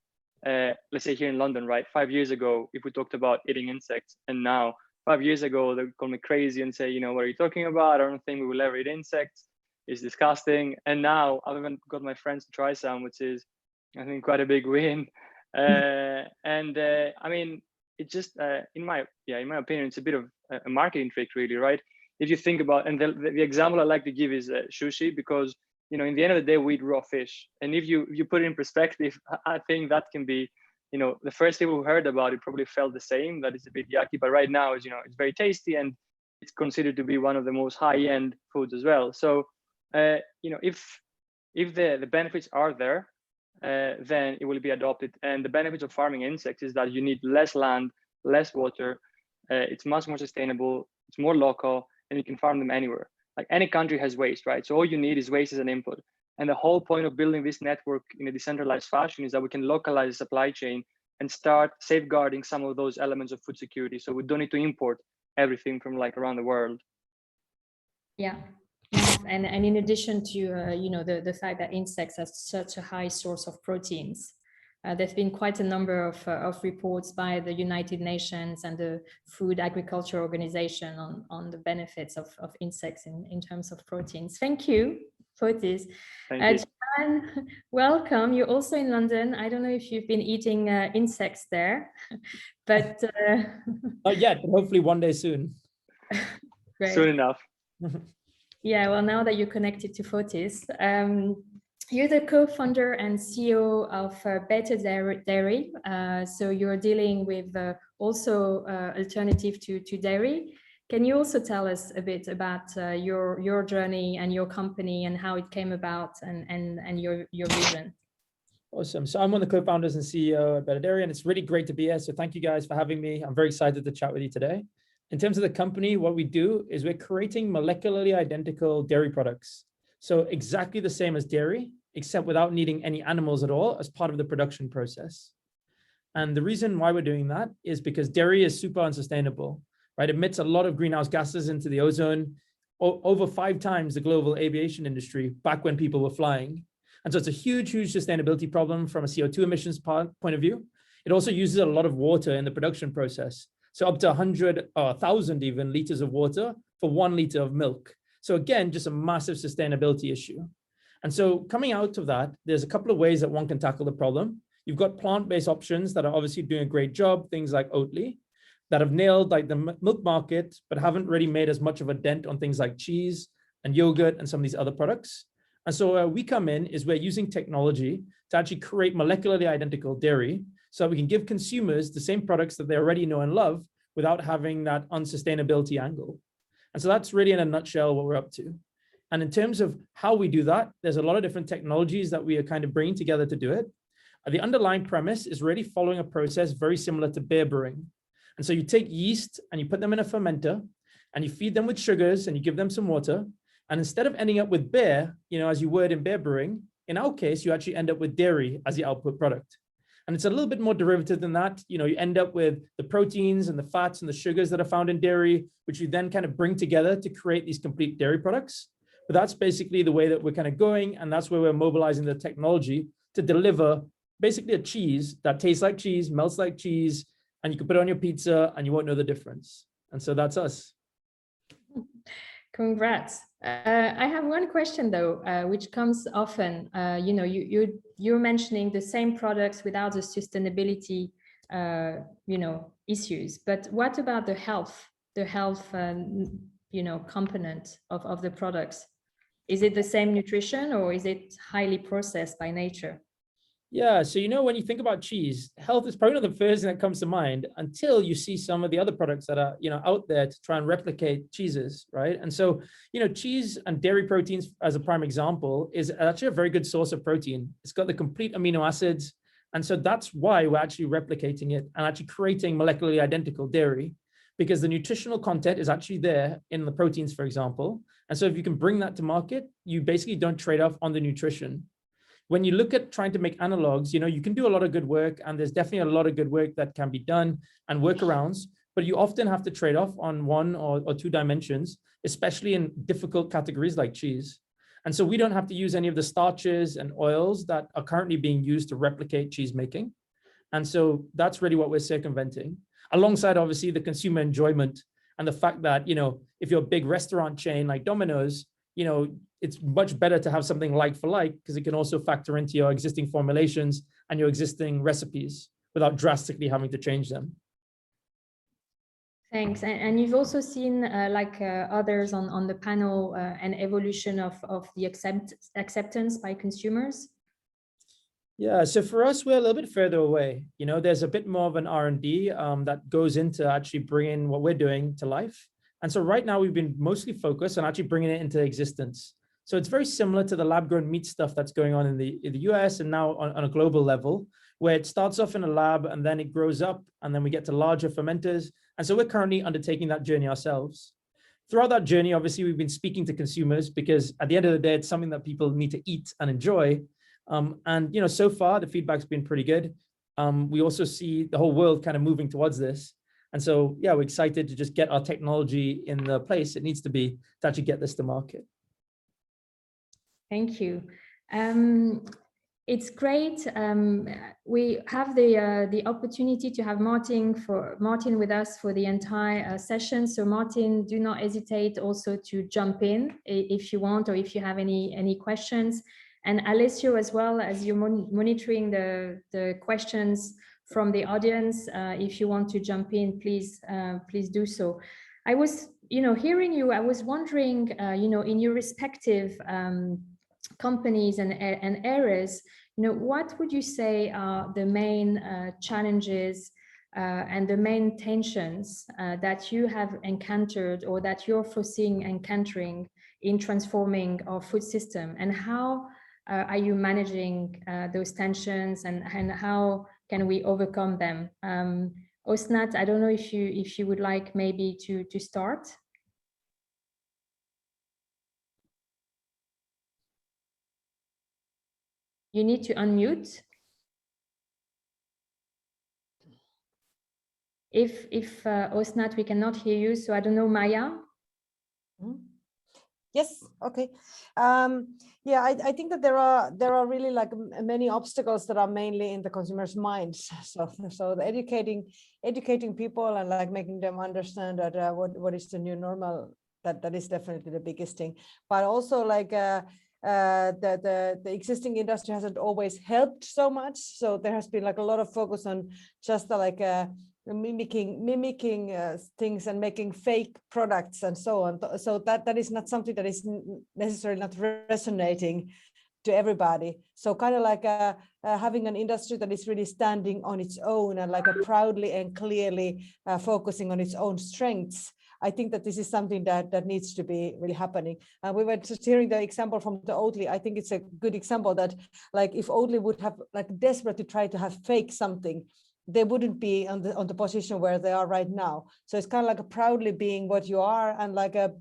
Let's say here in London, right? 5 years ago, if we talked about eating insects, and now 5 years ago, they would call me crazy and say, you know, what are you talking about? I don't think we will ever eat insects. It's disgusting. And now I've even got my friends to try some, which is, I think, quite a big win. I mean, it's just, in my opinion, it's a bit of a marketing trick, really, right? If you think about, and the example I like to give is sushi, because, you know, in the end of the day, we eat raw fish. And if you put it in perspective, I think that can be, you know, the first people who heard about it probably felt the same, that it's a bit yucky, but right now, it's, you know, it's very tasty and it's considered to be one of the most high-end foods as well. So, you know, if the benefits are there, then it will be adopted. And the benefits of farming insects is that you need less land, less water. It's much more sustainable. It's more local, and you can farm them anywhere. Like any country has waste, right? So all you need is waste as an input. And the whole point of building this network in a decentralized fashion is that we can localize the supply chain and start safeguarding some of those elements of food security. So we don't need to import everything from like around the world. Yeah. And in addition to, you know, the fact that insects are such a high source of proteins, there's been quite a number of reports by the United Nations and the Food Agriculture Organization on the benefits of insects in terms of proteins. Thank you for this. Thank you. Jan, welcome. You're also in London. I don't know if you've been eating insects there, but not yet, but hopefully one day soon. Great. Soon enough. Yeah, well, now that you're connected to Fotis, you're the co-founder and CEO of Better Dairy. So you're dealing with also alternative to dairy. Can you also tell us a bit about your journey and your company and how it came about and your vision? Awesome. So I'm one of the co-founders and CEO at Better Dairy, and it's really great to be here. So thank you guys for having me. I'm very excited to chat with you today. In terms of the company, what we do is we're creating molecularly identical dairy products. So exactly the same as dairy, except without needing any animals at all as part of the production process. And the reason why we're doing that is because dairy is super unsustainable, right? It emits a lot of greenhouse gases into the ozone, over 5 times the global aviation industry back when people were flying. And so it's a huge, huge sustainability problem from a CO2 emissions point of view. It also uses a lot of water in the production process. So up to 100 or 1,000 even liters of water for 1 liter of milk. So again, just a massive sustainability issue. And so coming out of that, there's a couple of ways that one can tackle the problem. You've got plant-based options that are obviously doing a great job, things like Oatly, that have nailed like the milk market, but haven't really made as much of a dent on things like cheese and yogurt and some of these other products. And so where we come in is we're using technology to actually create molecularly identical dairy so we can give consumers the same products that they already know and love without having that unsustainability angle. And so that's really in a nutshell what we're up to. And in terms of how we do that, there's a lot of different technologies that we are kind of bringing together to do it. The underlying premise is really following a process very similar to beer brewing. And so you take yeast and you put them in a fermenter and you feed them with sugars and you give them some water. And instead of ending up with beer, you know, as you would in beer brewing, in our case, you actually end up with dairy as the output product. And it's a little bit more derivative than that. You know, you end up with the proteins and the fats and the sugars that are found in dairy, which you then kind of bring together to create these complete dairy products. But that's basically the way that we're kind of going. And that's where we're mobilizing the technology to deliver basically a cheese that tastes like cheese, melts like cheese, and you can put it on your pizza and you won't know the difference. And so that's us. Congrats. I have one question though, which comes often. You know, you're mentioning the same products without the sustainability, you know, issues. But what about the health, you know, component of the products? Is it the same nutrition or is it highly processed by nature? Yeah, so, you know, when you think about cheese, health is probably not the first thing that comes to mind until you see some of the other products that are, you know, out there to try and replicate cheeses, right? And so, you know, cheese and dairy proteins, as a prime example, is actually a very good source of protein. It's got the complete amino acids. And so that's why we're actually replicating it and actually creating molecularly identical dairy, because the nutritional content is actually there in the proteins, for example. And so if you can bring that to market, you basically don't trade off on the nutrition. When you look at trying to make analogs, you know, you can do a lot of good work and there's definitely a lot of good work that can be done and workarounds. but you often have to trade off on one or two dimensions, especially in difficult categories like cheese. And so we don't have to use any of the starches and oils that are currently being used to replicate cheese making. And so that's really what we're circumventing, alongside obviously the consumer enjoyment and the fact that, if you're a big restaurant chain like Domino's, it's much better to have something like for like, because it can also factor into your existing formulations and your existing recipes without drastically having to change them. Thanks. And you've also seen others on the panel an evolution of the acceptance by consumers. Yeah, so for us, we're a little bit further away. There's a bit more of an R&D that goes into actually bringing what we're doing to life. And so right now we've been mostly focused on actually bringing it into existence. So it's very similar to the lab-grown meat stuff that's going on in the US and now on a global level, where it starts off in a lab and then it grows up and then we get to larger fermenters. And so we're currently undertaking that journey ourselves. Throughout that journey, obviously, we've been speaking to consumers because at the end of the day, it's something that people need to eat and enjoy. And so far, the feedback's been pretty good. We also see the whole world kind of moving towards this. And so, yeah, we're excited to just get our technology in the place it needs to be to actually get this to market. Thank you. It's great. We have the opportunity to have Martin with us for the entire session. So Martin, do not hesitate also to jump in if you want, or if you have any questions. And Alessio, as well, as you're monitoring the questions from the audience, if you want to jump in, please do so. I was, hearing you, I was wondering, in your respective companies and areas, what would you say are the main challenges and the main tensions that you have encountered or that you're foreseeing encountering in transforming our food system, and how are you managing those tensions, and how can we overcome them? Osnat, I don't know if you would like maybe to start. You need to unmute. If Osnat, we cannot hear you, so I don't know, Maya. Yes. Okay. Yeah, I think that there are really like many obstacles that are mainly in the consumers' minds. So the educating people and like making them understand that what is the new normal, that is definitely the biggest thing. But also like the existing industry hasn't always helped so much. So there has been like a lot of focus on just mimicking things and making fake products and so on. So that is not something that is necessarily not resonating to everybody. So kind of like having an industry that is really standing on its own and like proudly and clearly focusing on its own strengths. I think that this is something that needs to be really happening. We were just hearing the example from the Oatly. I think it's a good example that like if Oatly would have like desperate to try to have fake something, they wouldn't be on the position where they are right now. So it's kind of like proudly being what you are and like a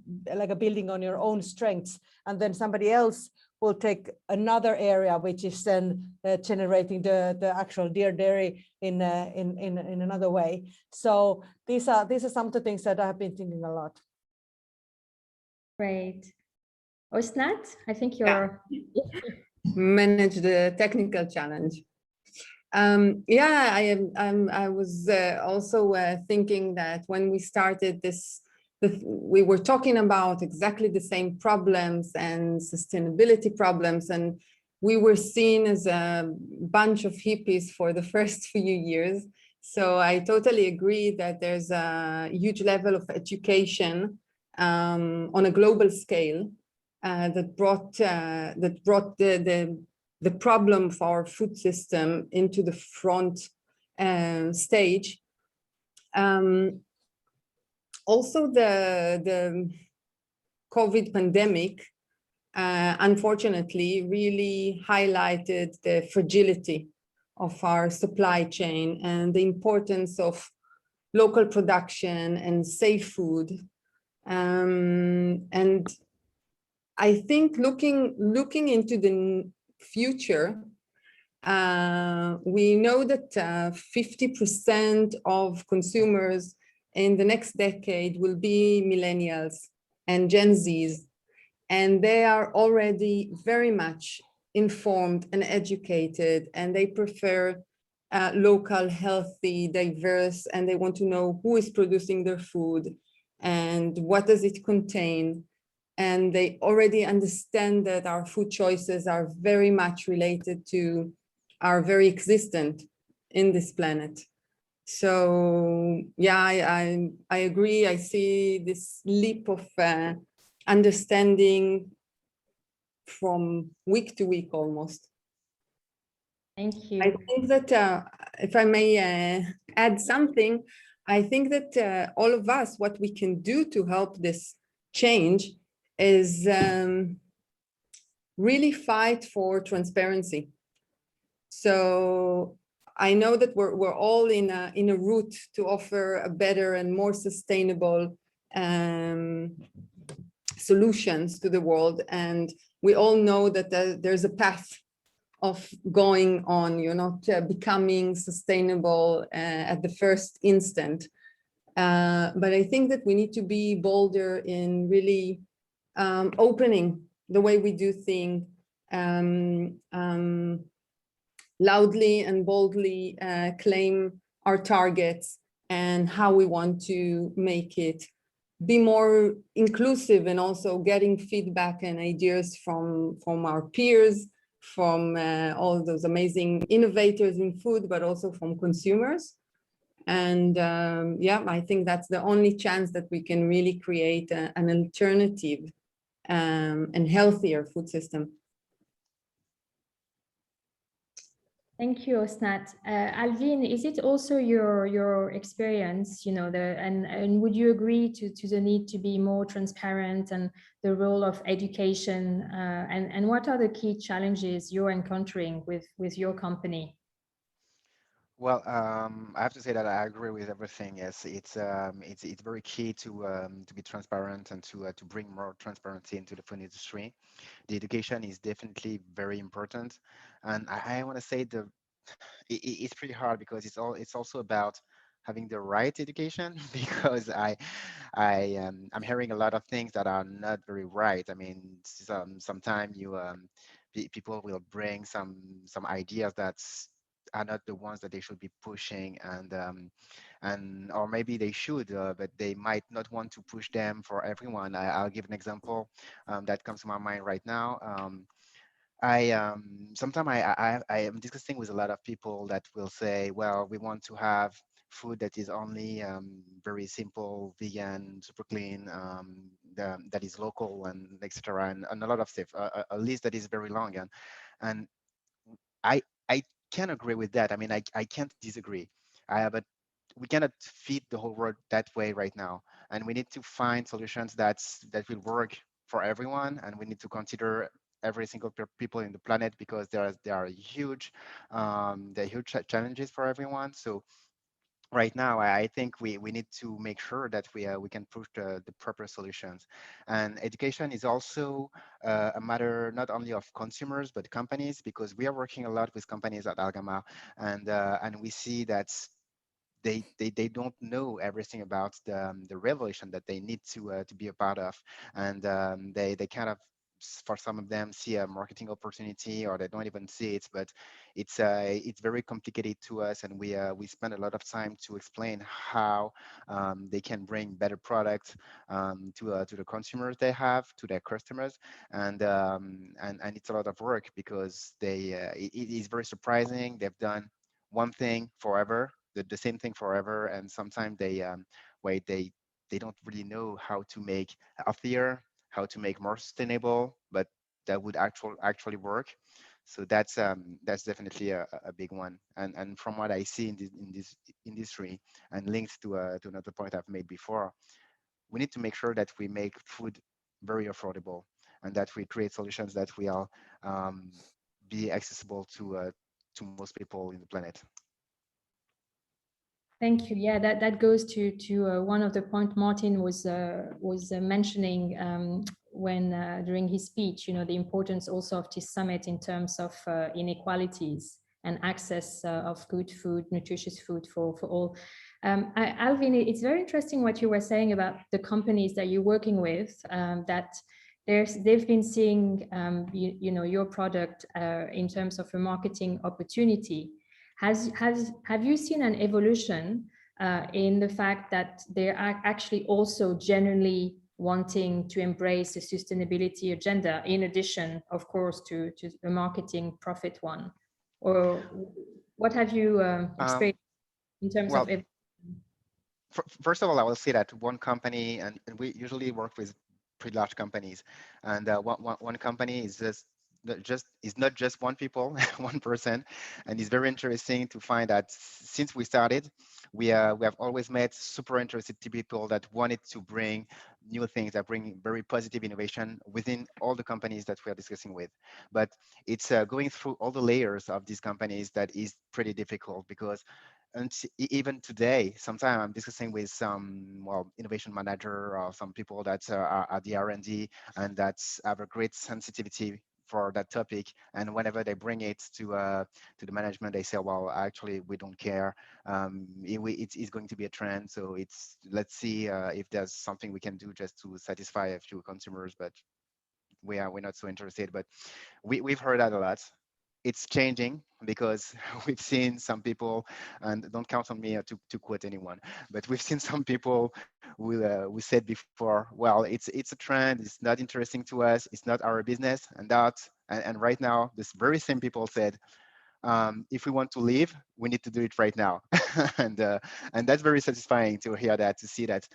building on your own strengths, and then somebody else will take another area which is then generating the actual dairy in another way. So these are some of the things that I have been thinking a lot. Great. Osnat, I think you're manage the technical challenge. Yeah, I was also thinking that when we started this, we were talking about exactly the same problems and sustainability problems, and we were seen as a bunch of hippies for the first few years. So I totally agree that there's a huge level of education on a global scale that brought the problem for our food system into the front stage. Also, the COVID pandemic, unfortunately, really highlighted the fragility of our supply chain and the importance of local production and safe food. And I think looking into the future, we know that 50% of consumers in the next decade will be millennials and Gen Zs, and they are already very much informed and educated, and they prefer local, healthy, diverse, and they want to know who is producing their food and what does it contain. And they already understand that our food choices are very much related to our very existence in this planet. So yeah, I agree. I see this leap of understanding from week to week almost. Thank you. I think that if I may add something, I think that all of us, what we can do to help this change is really fight for transparency. So I know that we're all in a route to offer a better and more sustainable solutions to the world, and we all know that there's a path of going on, you're not becoming sustainable at the first instant. But I think that we need to be bolder in really opening the way we do things, loudly and boldly claim our targets and how we want to make it, be more inclusive, and also getting feedback and ideas from our peers, from all those amazing innovators in food, but also from consumers. And yeah, I think that's the only chance that we can really create an alternative and healthier food system. Thank you, Osnat. Alvin, is it also your experience, and would you agree to the need to be more transparent and the role of education, and what are the key challenges you're encountering with your company? Well, I have to say that I agree with everything. Yes, it's very key to be transparent and to bring more transparency into the food industry. The education is definitely very important, and I want to say it's pretty hard because it's also about having the right education because I'm hearing a lot of things that are not very right. I mean, sometimes people will bring some ideas that are not the ones that they should be pushing, and or maybe they should, but they might not want to push them for everyone. I'll give an example that comes to my mind right now. Sometimes I am discussing with a lot of people that will say, well, we want to have food that is only very simple, vegan, super clean, that is local, and etc. And a lot of stuff, a list that is very long, and I can agree with that. I mean, I can't disagree. But we cannot feed the whole world that way right now, and we need to find solutions that will work for everyone, and we need to consider every single people in the planet, because there are huge challenges for everyone. So right now, I think we need to make sure that we can push the proper solutions. And education is also a matter not only of consumers but companies, because we are working a lot with companies at Algama, and we see that they don't know everything about the revolution that they need to be a part of, and they kind of, for some of them, see a marketing opportunity, or they don't even see it, but it's very complicated to us, and we spend a lot of time to explain how they can bring better products to the consumers they have, to their customers, and it's a lot of work, because it is very surprising. They've done one thing forever, the same thing forever, and sometimes they don't really know how to make healthier, how to make more sustainable, but that would actually work. So that's definitely a big one. And from what I see in this industry, and linked to another point I've made before, we need to make sure that we make food very affordable, and that we create solutions that will be accessible to most people in the planet. Thank you. Yeah, that goes to one of the points Martin was mentioning when during his speech. The importance also of this summit in terms of inequalities and access of good food, nutritious food for all. Alvin, it's very interesting what you were saying about the companies that you're working with, that they've been seeing your product in terms of a marketing opportunity. Have you seen an evolution in the fact that they're actually also generally wanting to embrace the sustainability agenda, in addition, of course, to the marketing profit one? Or what have you experienced in terms of evolution? First of all, I will say that one company, and we usually work with pretty large companies, and one company is not just one people, one person, and it's very interesting to find that since we started, we have always met super interested people that wanted to bring new things, that bring very positive innovation within all the companies that we are discussing with. But it's going through all the layers of these companies that is pretty difficult, because and even today, sometimes I'm discussing with some innovation manager or some people that are at the R&D and that have a great sensitivity for that topic, and whenever they bring it to the management, they say, well, actually we don't care, it's going to be a trend, so let's see if there's something we can do just to satisfy a few consumers, but we're not so interested. But we've heard that a lot. It's changing, because we've seen some people, and don't count on me to quote anyone, but we've seen some people who said before, well, it's a trend, it's not interesting to us, it's not our business, and right now this very same people said, if we want to leave, we need to do it right now. and that's very satisfying to hear that, to see that,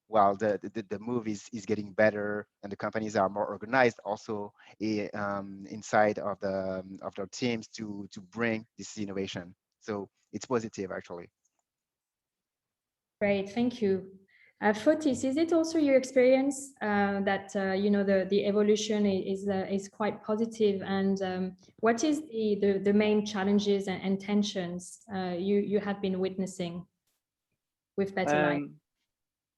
well, the move is getting better, and the companies are more organized also inside of their teams to bring this innovation. So it's positive, actually. Great, thank you. Fotis, is it also your experience that the evolution is quite positive, and what is the main challenges and tensions you have been witnessing with Better Life?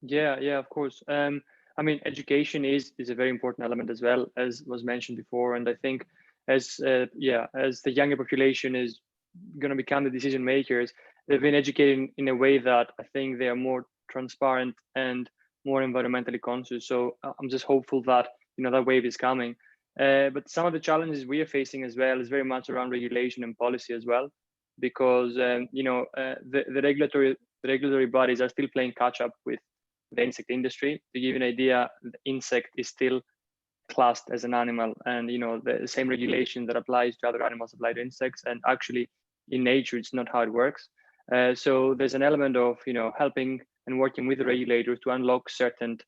Yeah, of course. I mean, education is a very important element as well, as was mentioned before. And I think as the younger population is going to become the decision makers, they've been educated in a way that I think they are more transparent and more environmentally conscious. So I'm just hopeful that that wave is coming. But some of the challenges we are facing as well is very much around regulation and policy as well, because the regulatory bodies are still playing catch up with the insect industry. To give you an idea, the insect is still classed as an animal, and the same regulation that applies to other animals apply to insects, and actually in nature it's not how it works. So there's an element of helping and working with the regulators to unlock certain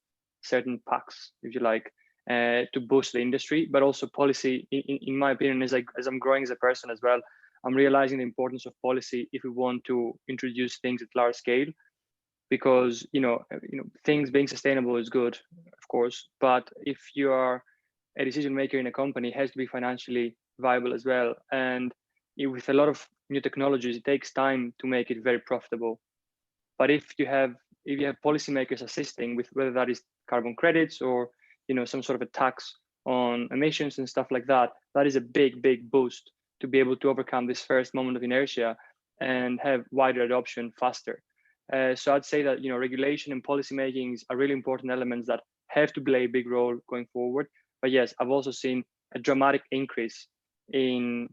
packs, if you like, to boost the industry, but also policy. In my opinion, as I'm growing as a person as well, I'm realizing the importance of policy if we want to introduce things at large scale. Because things being sustainable is good, of course, but if you are a decision maker in a company, it has to be financially viable as well. And with a lot of new technologies, it takes time to make it very profitable. But if you have policymakers assisting with whether that is carbon credits or some sort of a tax on emissions and stuff like that, that is a big boost to be able to overcome this first moment of inertia and have wider adoption faster. So I'd say that regulation and policy makings are really important elements that have to play a big role going forward. But yes, I've also seen a dramatic increase in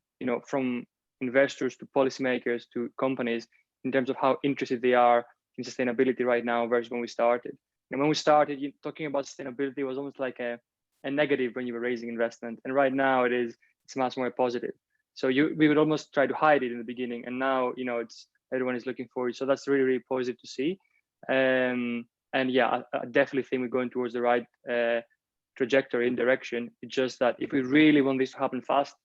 from investors to policymakers to companies in terms of how interested they are in sustainability right now versus when we started. And when we started, talking about sustainability was almost like a negative when you were raising investment, and right now it's much more positive. So we would almost try to hide it in the beginning, and now it's everyone is looking for it. So that's really positive to see. And yeah, I definitely think we're going towards the right trajectory and direction. It's just that if we really want this to happen fast,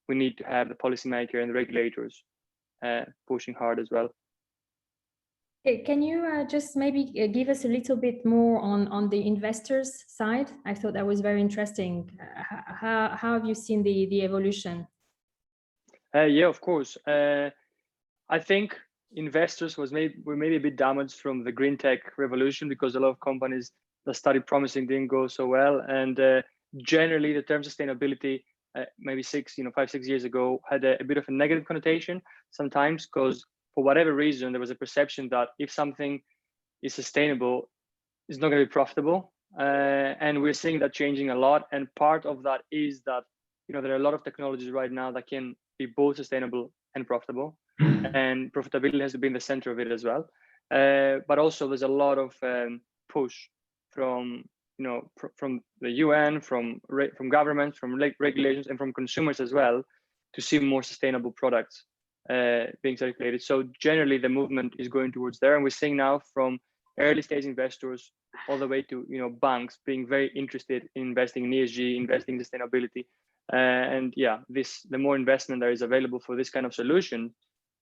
we need to have the policymaker and the regulators pushing hard as well. Can you just maybe give us a little bit more on the investors side? I thought that was very interesting. How have you seen the evolution? Yeah, of course. I think investors were maybe a bit damaged from the green tech revolution, because a lot of companies that started promising didn't go so well. And generally, the term sustainability, maybe 5-6 years ago, had a bit of a negative connotation sometimes, because for whatever reason, there was a perception that if something is sustainable, it's not going to be profitable. And we're seeing that changing a lot. And part of that is that, there are a lot of technologies right now that can be both sustainable and profitable. And profitability has to be in the center of it as well. But also there's a lot of push from, from the UN, from governments, from regulations, and from consumers as well, to see more sustainable products being circulated. So generally the movement is going towards there. And we're seeing now from early stage investors all the way to banks being very interested in investing in ESG, investing in sustainability. And yeah, the more investment there is available for this kind of solution,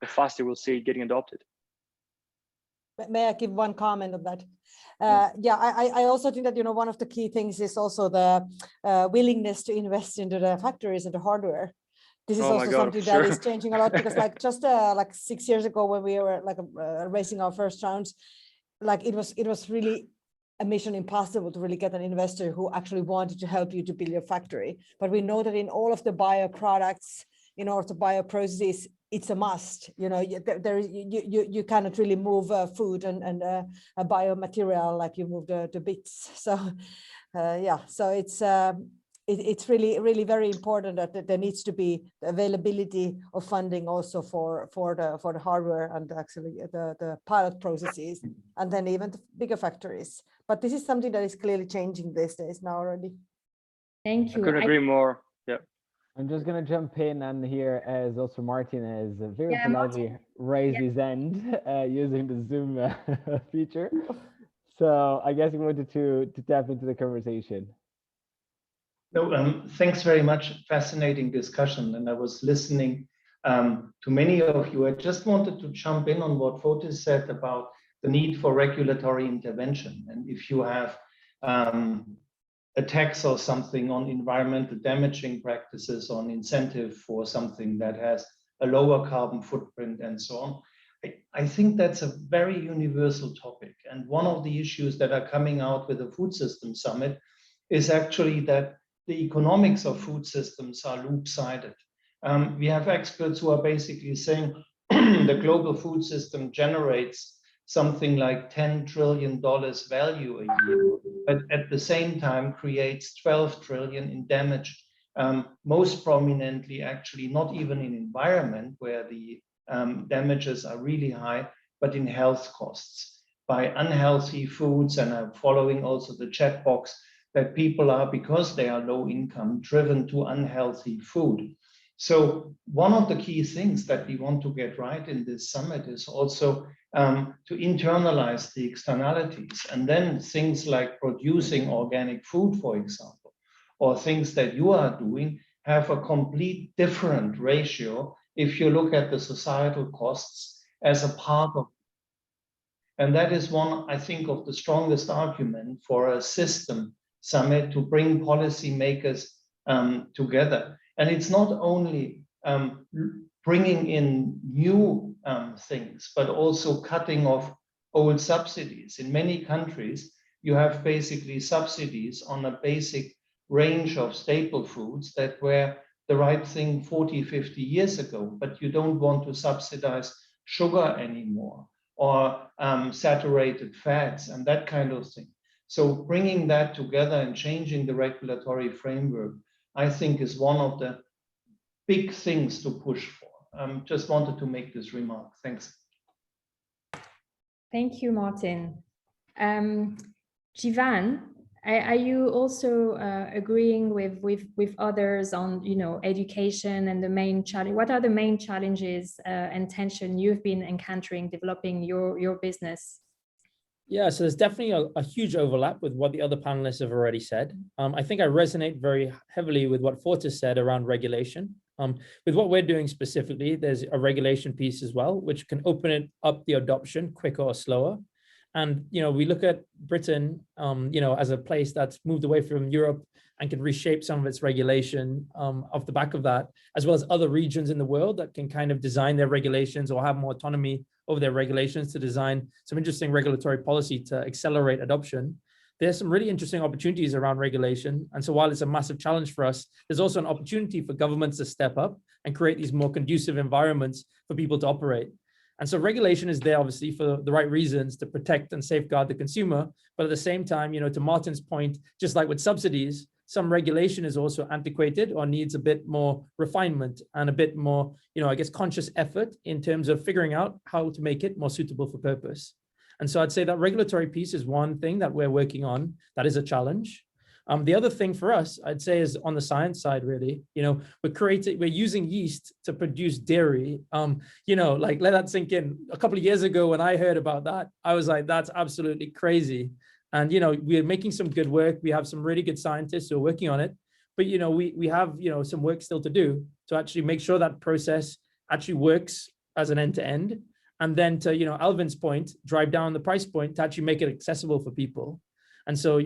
the faster we'll see it getting adopted. May I give one comment on that? Yeah, I also think that, one of the key things is also the willingness to invest into the factories and the hardware. This is also something that is changing a lot, because like just like 6 years ago when we were like raising our first rounds, like it was really a mission impossible to really get an investor who actually wanted to help you to build your factory. But we know that in all of the bioproducts, in order to bioprocesses, it's a must. You cannot really move food and a biomaterial like you move the bits. So yeah, so it's really very important that there needs to be the availability of funding also for the hardware and actually the pilot processes, and then even the bigger factories. But this is something that is clearly changing these days now already. Thank you. I couldn't agree more. Yeah. I'm just going to jump in, and here as also Martin has very politely Martin. raised his hand using the Zoom feature. So I guess he wanted to tap into the conversation. No, thanks very much. Fascinating discussion. And I was listening to many of you. I just wanted to jump in on what Fotis said about the need for regulatory intervention. And if you have a tax or something on environmental damaging practices, on incentive for something that has a lower carbon footprint and so on, I think that's a very universal topic. And one of the issues that are coming out with the Food System Summit is actually that the economics of food systems are loop-sided. We have experts who are basically saying the global food system generates something like $10 trillion value a year, but at the same time creates 12 trillion in damage, most prominently actually not even in environment where the damages are really high, but in health costs by unhealthy foods. And I'm following also the chat box that people are, because they are low income, driven to unhealthy food. So one of the key things that we want to get right in this summit is also to internalize the externalities, and then things like producing organic food, for example, or things that you are doing have a complete different ratio if you look at the societal costs as a part of. And that is one, I think, of the strongest argument for a system summit to bring policymakers together. And it's not only bringing in new things, but also cutting off old subsidies. In many countries, you have basically subsidies on a basic range of staple foods that were the right thing 40, 50 years ago, but you don't want to subsidize sugar anymore, or saturated fats and that kind of thing. So bringing that together and changing the regulatory framework, I think, is one of the big things to push for. Just wanted to make this remark. Thanks. Thank you, Martin. Jivan, are you also agreeing with others on, education and the main challenge? What are the main challenges and tension you've been encountering developing your business? Yeah, so there's definitely a huge overlap with what the other panelists have already said. I think I resonate very heavily with what Fotis said around regulation. With what we're doing specifically, there's a regulation piece as well, which can open it up the adoption quicker or slower. And, we look at Britain, as a place that's moved away from Europe and can reshape some of its regulation off the back of that, as well as other regions in the world that can kind of design their regulations or have more autonomy over their regulations to design some interesting regulatory policy to accelerate adoption. There's some really interesting opportunities around regulation. And so while it's a massive challenge for us, there's also an opportunity for governments to step up and create these more conducive environments for people to operate. And so regulation is there obviously for the right reasons to protect and safeguard the consumer. But at the same time, to Martin's point, just like with subsidies, some regulation is also antiquated or needs a bit more refinement and a bit more, I guess, conscious effort in terms of figuring out how to make it more suitable for purpose. And so I'd say that regulatory piece is one thing that we're working on. That is a challenge. The other thing for us, I'd say, is on the science side, really. We're using yeast to produce dairy. Like, let that sink in. A couple of years ago, when I heard about that, I was like, that's absolutely crazy. And, we're making some good work. We have some really good scientists who are working on it. But, we have, some work still to do to actually make sure that process actually works as an end-to-end. And then to, Alvin's point, drive down the price point to actually make it accessible for people. And so,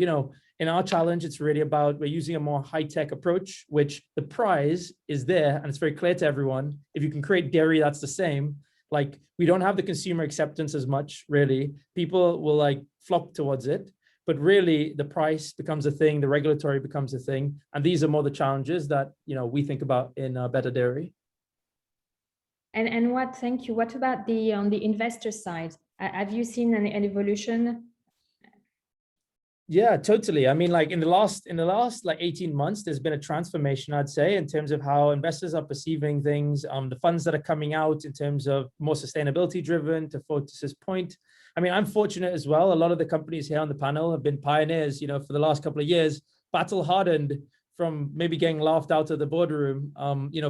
in our challenge, it's really about, we're using a more high-tech approach, which the prize is there, and it's very clear to everyone. If you can create dairy that's the same, like, we don't have the consumer acceptance as much, really. People will like flock towards it, but really the price becomes a thing, the regulatory becomes a thing. And these are more the challenges that, we think about in Better Dairy. And thank you. What about on the investor side? Have you seen an evolution? Yeah, totally. I mean, like in the last like 18 months, there's been a transformation, I'd say, in terms of how investors are perceiving things, the funds that are coming out in terms of more sustainability driven, to Fortis's point. I mean, I'm fortunate as well. A lot of the companies here on the panel have been pioneers, for the last couple of years, battle hardened from maybe getting laughed out of the boardroom.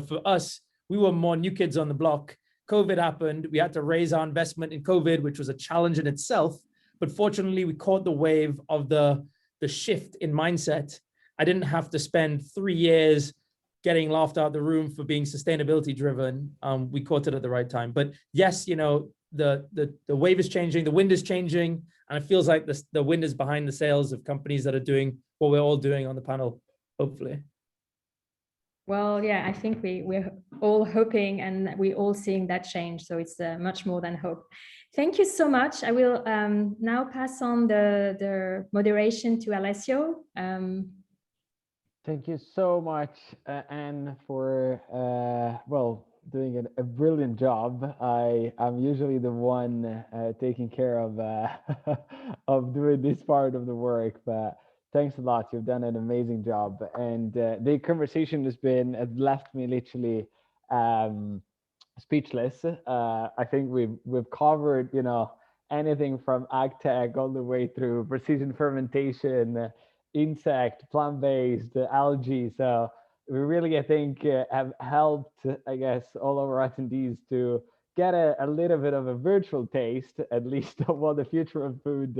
For us, we were more new kids on the block. COVID happened. We had to raise our investment in COVID, which was a challenge in itself. But fortunately, we caught the wave of the shift in mindset. I didn't have to spend 3 years getting laughed out of the room for being sustainability driven. We caught it at the right time. But yes, the wave is changing, the wind is changing, and it feels like the wind is behind the sails of companies that are doing what we're all doing on the panel, hopefully. Well, yeah, I think we're all hoping, and we're all seeing that change. So it's much more than hope. Thank you so much. I will now pass on the moderation to Alessio. Thank you so much, Anne, for doing a brilliant job. I'm usually the one taking care of of doing this part of the work, but thanks a lot. You've done an amazing job, and the conversation has left me literally speechless. I think we've covered, anything from ag tech all the way through precision fermentation, insect, plant-based, algae. So we really, I think, have helped, I guess, all of our attendees to get a little bit of a virtual taste, at least, of what the future of food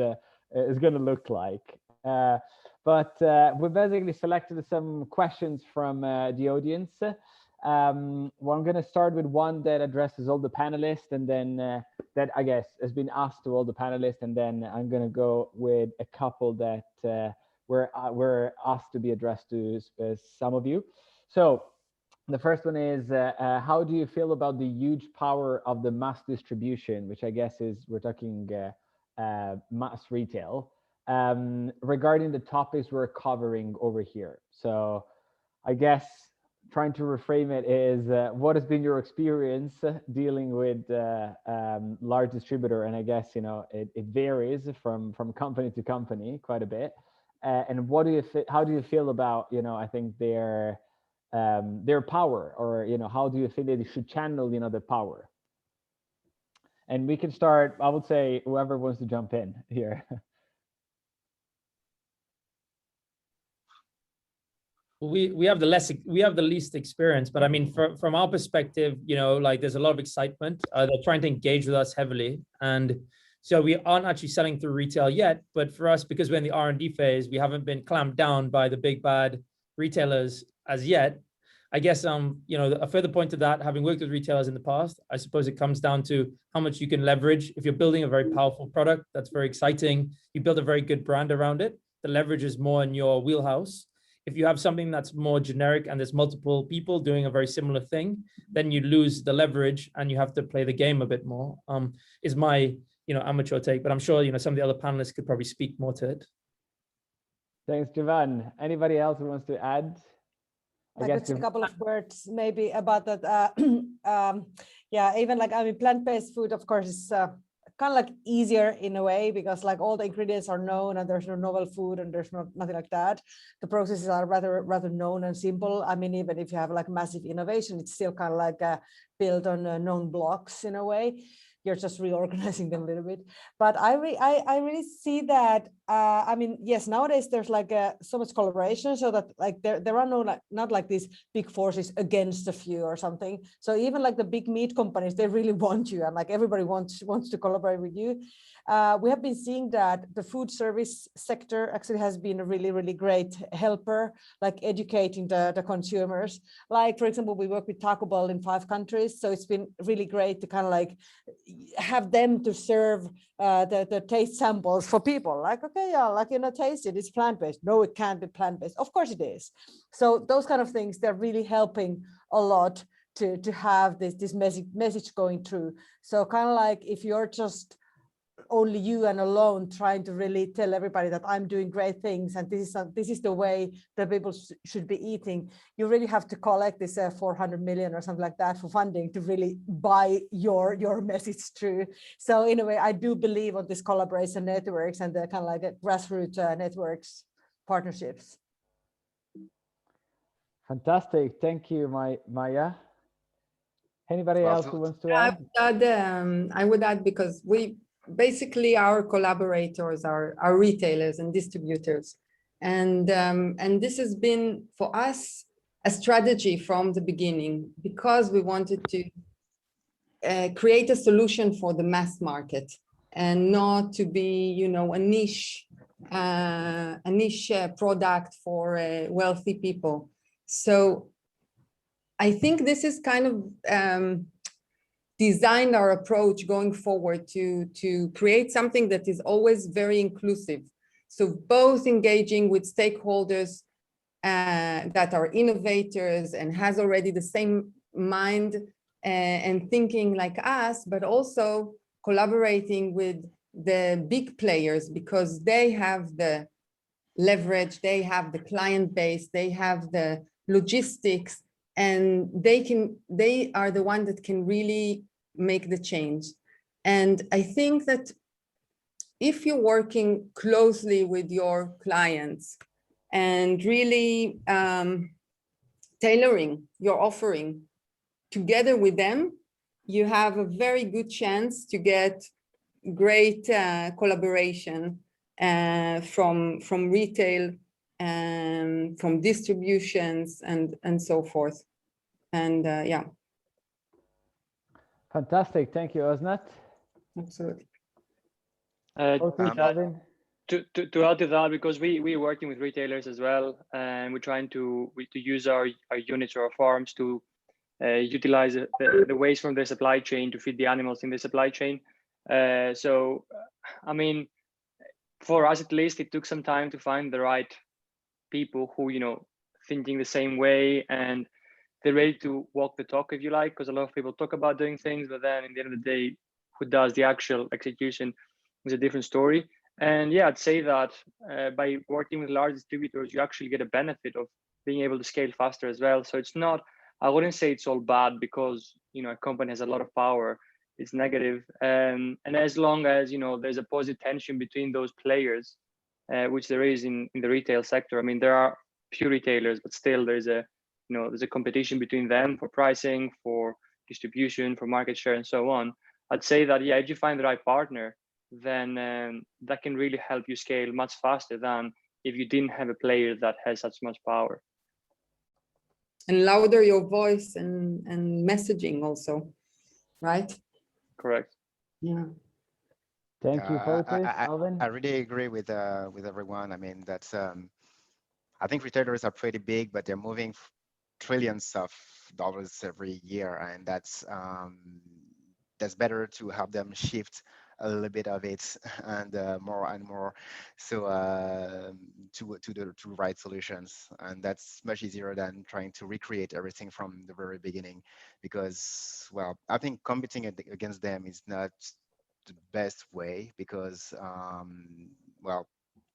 is going to look like. But we basically selected some questions from the audience. Well, I'm going to start with one that addresses all the panelists, and then that, I guess, has been asked to all the panelists, and then I'm going to go with a couple that were asked to be addressed to some of you. So the first one is, how do you feel about the huge power of the mass distribution, which I guess is, we're talking mass retail, regarding the topics we're covering over here? So I guess trying to reframe it is, what has been your experience dealing with large distributor? And I guess, it varies from company to company quite a bit. And how do you feel about, I think their power, or, how do you think they should channel, the power? And we can start, I would say, whoever wants to jump in here. We have the least experience, but I mean, from our perspective, like, there's a lot of excitement. They're trying to engage with us heavily, and so we aren't actually selling through retail yet. But for us, because we're in the R&D phase, we haven't been clamped down by the big bad retailers as yet. I guess a further point to that, having worked with retailers in the past, I suppose it comes down to how much you can leverage. If you're building a very powerful product that's very exciting, you build a very good brand around it, the leverage is more in your wheelhouse. If you have something that's more generic and there's multiple people doing a very similar thing, then you lose the leverage and you have to play the game a bit more, is my, amateur take, but I'm sure, some of the other panelists could probably speak more to it. Thanks, Jovan. Anybody else who wants to add? I could say a couple of words maybe about that. Yeah, even like, I mean, plant-based food, of course, is kind of like easier in a way, because like all the ingredients are known and there's no novel food and there's nothing like that. The processes are rather known and simple. I mean, even if you have like massive innovation, it's still kind of like built on known blocks in a way. You're just reorganizing them a little bit. But I really see that. I mean, yes, nowadays there's like so much collaboration, so that like there are no like not like these big forces against a few or something. So even like the big meat companies, they really want you, and like everybody wants to collaborate with you. We have been seeing that the food service sector actually has been a really great helper, like educating the consumers. Like, for example, we work with Taco Bell in 5 countries, so it's been really great to kind of like have them to serve the taste samples for people. Like, okay, yeah, like, you know, taste it, it's plant-based. No, it can't be plant-based. Of course it is. So those kind of things, they're really helping a lot to have this message going through. So kind of like if you're just only you and alone trying to really tell everybody that I'm doing great things and this is the way that people should be eating, you really have to collect this 400 million or something like that for funding to really buy your message through. So in a way, I do believe on this collaboration networks and the kind of like grassroots networks partnerships. Fantastic. Thank you, Maya. Anybody else who wants to add? I would add, because basically our collaborators are retailers and distributors. And this has been for us a strategy from the beginning, because we wanted to create a solution for the mass market and not to be, you know, a niche product for wealthy people. So I think this is kind of designed our approach going forward to create something that is always very inclusive. So both engaging with stakeholders that are innovators and has already the same mind and thinking like us, but also collaborating with the big players, because they have the leverage, they have the client base, they have the logistics, and they are the one that can really make the change. And I think that if you're working closely with your clients and really tailoring your offering together with them, you have a very good chance to get great collaboration from retail and from distributions and so forth. And yeah. Fantastic. Thank you, Osnat. Absolutely. To add to that, because we're working with retailers as well, and we're trying to use our units or our farms to utilize the waste from the supply chain to feed the animals in the supply chain. So, I mean, for us at least, it took some time to find the right people who, you know, thinking the same way and they're ready to walk the talk, if you like, because a lot of people talk about doing things, but then in the end of the day, who does the actual execution is a different story. And yeah, I'd say that by working with large distributors, you actually get a benefit of being able to scale faster as well. So it's not, I wouldn't say it's all bad because, you know, a company has a lot of power. It's negative. And as long as, you know, there's a positive tension between those players, which there is in the retail sector. I mean, there are few retailers, but still there's a competition between them for pricing, for distribution, for market share, and so on. I'd say that, yeah, if you find the right partner, then that can really help you scale much faster than if you didn't have a player that has such much power. And louder your voice and messaging also, right? Correct. Yeah. Thank you, Fotis. Alvin? I really agree with everyone. I mean, that's I think retailers are pretty big, but they're moving trillions of dollars every year, and that's better to help them shift a little bit of it and more and more, so to right solutions. And that's much easier than trying to recreate everything from the very beginning, because, well, I think competing against them is not the best way, because well,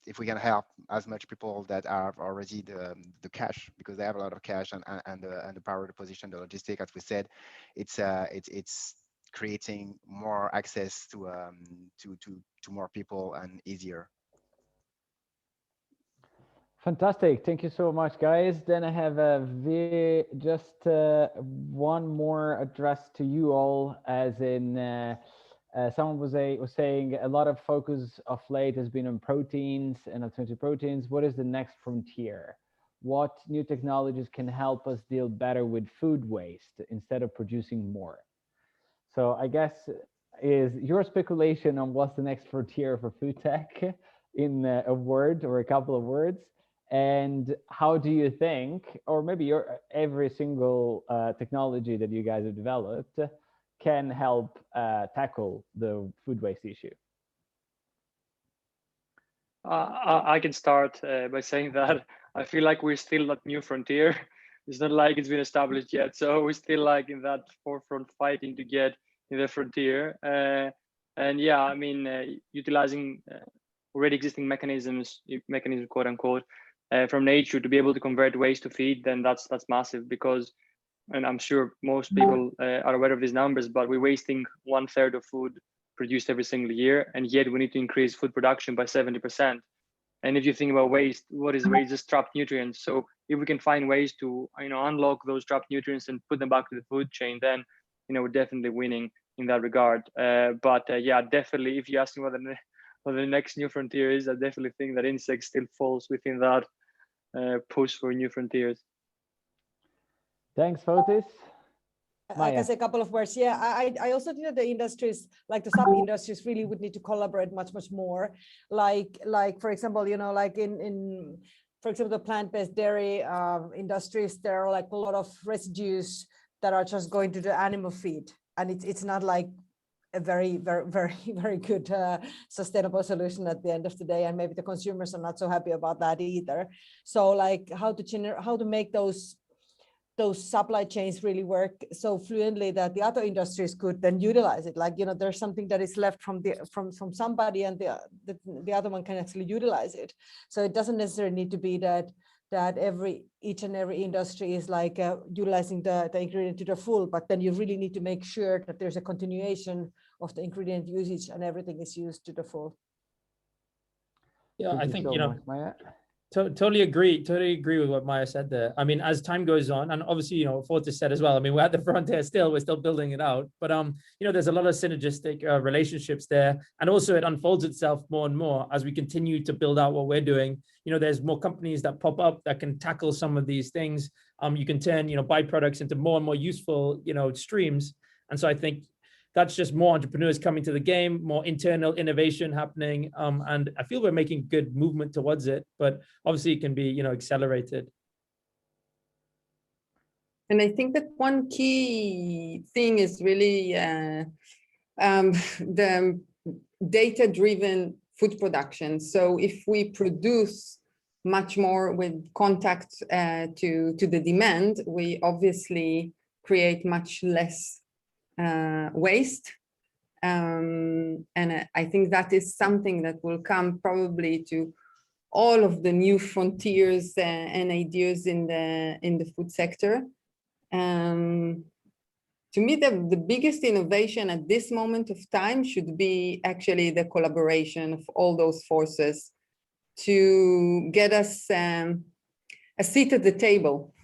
if we can help as much people that are already the cash, because they have a lot of cash and the power to position the logistic, as we said, it's creating more access to more people and easier. Fantastic. Thank you so much, guys. Then I have one more address to you all, as in someone was saying a lot of focus of late has been on proteins and alternative proteins. What is the next frontier? What new technologies can help us deal better with food waste instead of producing more? So I guess is your speculation on what's the next frontier for food tech in a word or a couple of words? And how do you think, or maybe every single technology that you guys have developed can help tackle the food waste issue? I can start by saying that I feel like we're still at new frontier. It's not like it's been established yet. So we're still like in that forefront fighting to get in the frontier. And yeah, I mean, utilizing already existing mechanisms, quote unquote, from nature to be able to convert waste to feed, then that's massive, because, and I'm sure most people are aware of these numbers, but we're wasting 1/3 of food produced every single year, and yet we need to increase food production by 70%. And if you think about waste, what is waste? Just trapped nutrients. So if we can find ways to unlock those trapped nutrients and put them back to the food chain, then we're definitely winning in that regard. But yeah, definitely, if you ask me what the next new frontier is, I definitely think that insects still falls within that push for new frontiers. Thanks, Fotis. I can say a couple of words. Yeah, I also think that the industries, like the sub-industries, really would need to collaborate much more. Like for example, like in for example, the plant-based dairy industries, there are like a lot of residues that are just going to the animal feed, and it's not like a very good sustainable solution at the end of the day, and maybe the consumers are not so happy about that either. So like how to make those supply chains really work so fluently that the other industries could then utilize it. Like there's something that is left from somebody, and the other one can actually utilize it. So it doesn't necessarily need to be that each and every industry is like utilizing the ingredient to the full, but then you really need to make sure that there's a continuation of the ingredient usage and everything is used to the full. Yeah, I think totally agree with what Maya said there. I mean, as time goes on, and obviously, Fortis said as well, I mean, we're at the frontier still, we're still building it out, but there's a lot of synergistic relationships there, and also it unfolds itself more and more as we continue to build out what we're doing. There's more companies that pop up that can tackle some of these things. You can turn byproducts into more and more useful streams, and so I think that's just more entrepreneurs coming to the game, more internal innovation happening. And I feel we're making good movement towards it, but obviously it can be, accelerated. And I think that one key thing is really the data-driven food production. So if we produce much more with contact to the demand, we obviously create much less waste, and I think that is something that will come probably to all of the new frontiers and ideas in the food sector. To me, the biggest innovation at this moment of time should be actually the collaboration of all those forces to get us a seat at the table.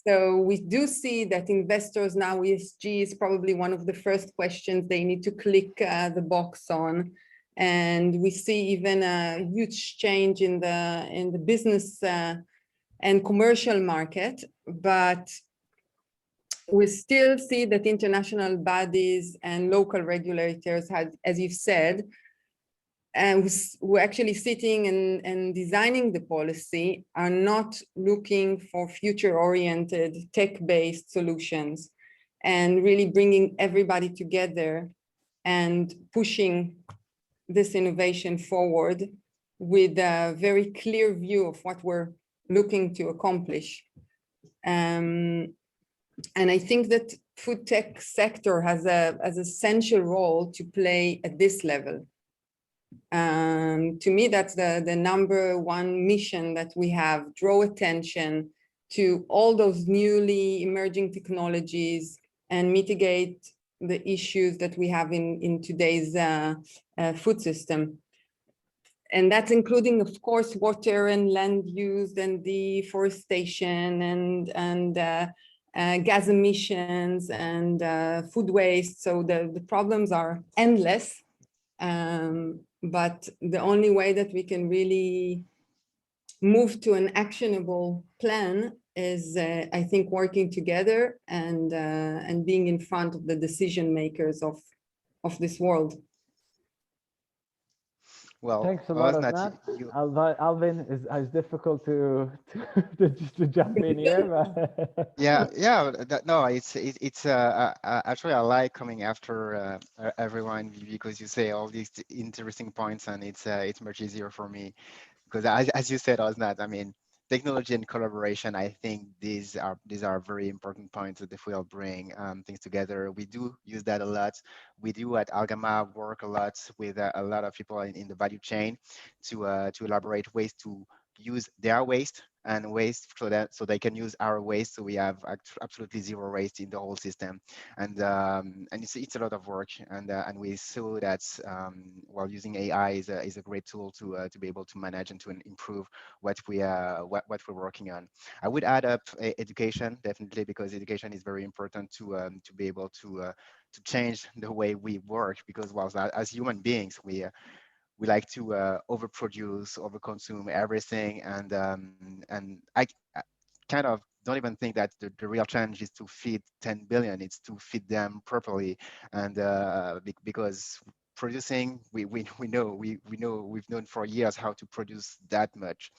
So we do see that investors now, ESG is probably one of the first questions they need to click the box on. And we see even a huge change in the business and commercial market. But we still see that international bodies and local regulators had, as you've said, and we're actually sitting and designing the policy, are not looking for future-oriented tech-based solutions and really bringing everybody together and pushing this innovation forward with a very clear view of what we're looking to accomplish. And I think that food tech sector has an essential role to play at this level. To me, that's the number one mission that we have: draw attention to all those newly emerging technologies and mitigate the issues that we have in today's food system. And that's including, of course, water and land use and deforestation and gas emissions and food waste. So the problems are endless. But the only way that we can really move to an actionable plan is, I think, working together and being in front of the decision makers of this world. Well, Thanks a lot, Osnat, Osnat. Alvin, is difficult to to jump in here. But yeah, no, it's actually I like coming after everyone because you say all these interesting points, and it's much easier for me because as you said, Osnat, I mean, technology and collaboration, I think these are very important points that if we'll bring things together. We do use that a lot. We do at Algama work a lot with a lot of people in the value chain to elaborate ways to use their waste and waste so they can use our waste, so we have absolutely zero waste in the whole system. And it's a lot of work, and we saw that while using AI is a great tool to be able to manage and to improve what we're working on. I would add up education, definitely, because education is very important to be able to change the way we work, because while as human beings we like to overproduce, overconsume everything, and I kind of don't even think that the real challenge is to feed 10 billion. It's to feed them properly, and because producing, we've known for years how to produce that much.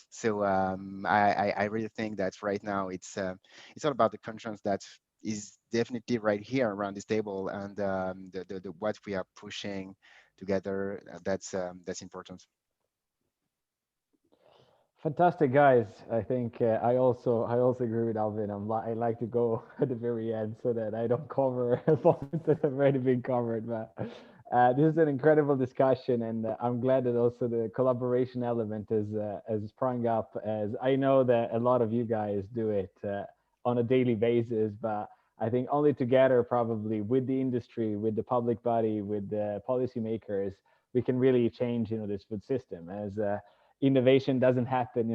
So I really think that right now it's all about the conscience that is definitely right here around this table, and the what we are pushing together, that's important. fantastic, guys. I think I also agree with Alvin. I like to go at the very end so that I don't cover points that have already been covered. But this is an incredible discussion, and I'm glad that also the collaboration element is sprung up, as I know that a lot of you guys do it on a daily basis. But I think only together, probably with the industry, with the public body, with the policymakers, we can really change, this food system. As innovation doesn't happen,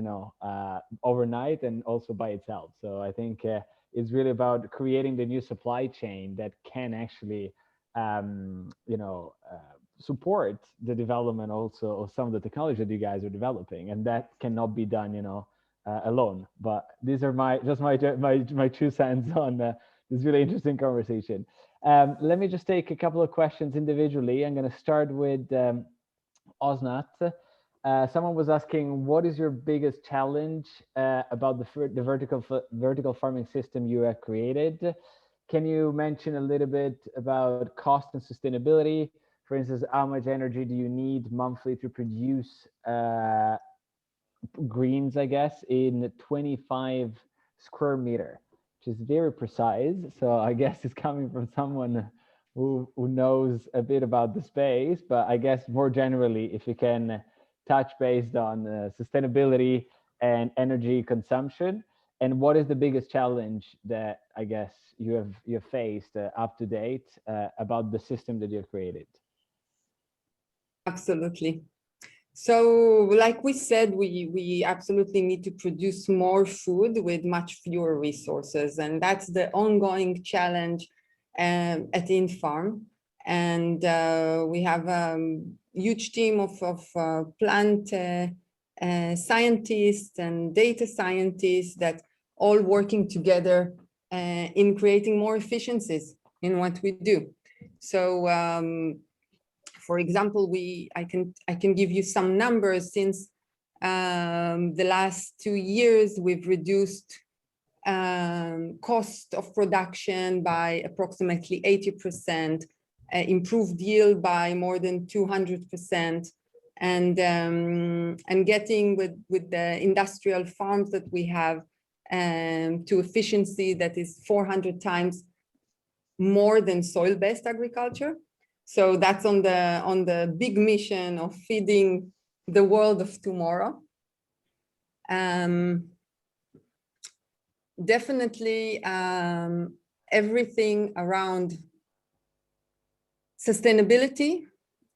overnight and also by itself. So I think it's really about creating the new supply chain that can actually, support the development also of some of the technology that you guys are developing, and that cannot be done, alone. But these are my 2 cents on this really interesting conversation. Let me just take a couple of questions individually. I'm going to start with Osnat. Someone was asking, what is your biggest challenge about the vertical farming system you have created? Can you mention a little bit about cost and sustainability? For instance, how much energy do you need monthly to produce greens, I guess, in 25 square meter, which is very precise. So I guess it's coming from someone who knows a bit about the space, but I guess more generally, if you can touch based on sustainability and energy consumption, and what is the biggest challenge that I guess you have faced up to date about the system that you've created? Absolutely. So like we said, we absolutely need to produce more food with much fewer resources. And that's the ongoing challenge at InFarm. And we have a huge team of plant scientists and data scientists that all working together in creating more efficiencies in what we do. So for example, I can give you some numbers. Since the last 2 years, we've reduced cost of production by approximately 80%, improved yield by more than 200%, and getting with the industrial farms that we have to efficiency that is 400 times more than soil-based agriculture. So that's on the big mission of feeding the world of tomorrow. Definitely everything around sustainability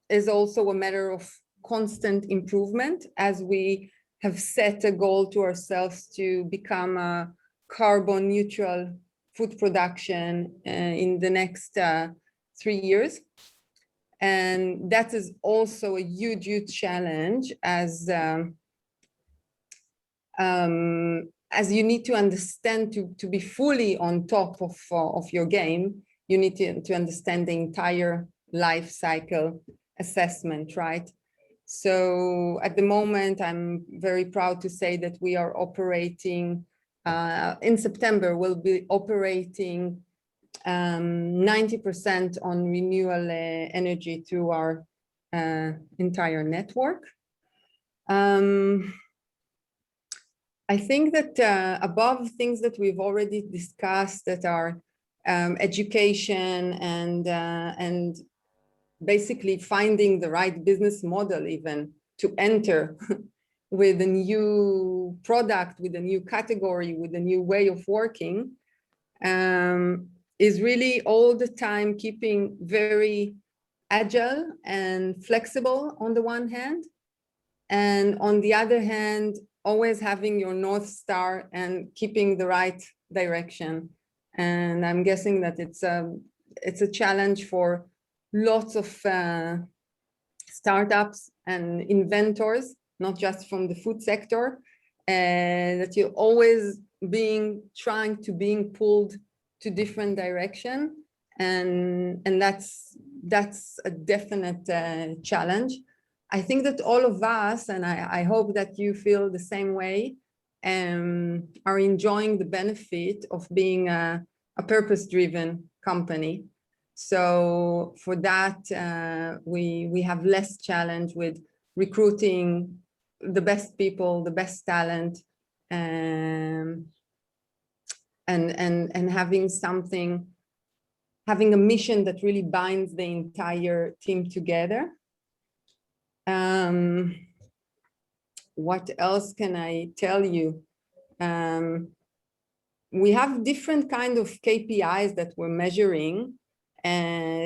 is also a matter of constant improvement, as we have set a goal to ourselves to become a carbon neutral food production in the next 3 years. And that is also a huge, huge challenge, as you need to understand, to be fully on top of your game, you need to understand the entire life cycle assessment, right? So at the moment, I'm very proud to say that we are operating, in September, we'll be operating 90% on renewable energy through our entire network. I think that above things that we've already discussed, that are education and basically finding the right business model even to enter with a new product, with a new category, with a new way of working, is really all the time keeping very agile and flexible on the one hand, and on the other hand, always having your North Star and keeping the right direction. And I'm guessing that it's a challenge for lots of startups and inventors, not just from the food sector, that you're always trying to being pulled to different direction, and that's a definite challenge. I think that all of us, and I hope that you feel the same way, are enjoying the benefit of being a purpose-driven company. So for that, we have less challenge with recruiting the best people, the best talent, and having a mission that really binds the entire team together. What else can I tell you? We have different kind of KPIs that we're measuring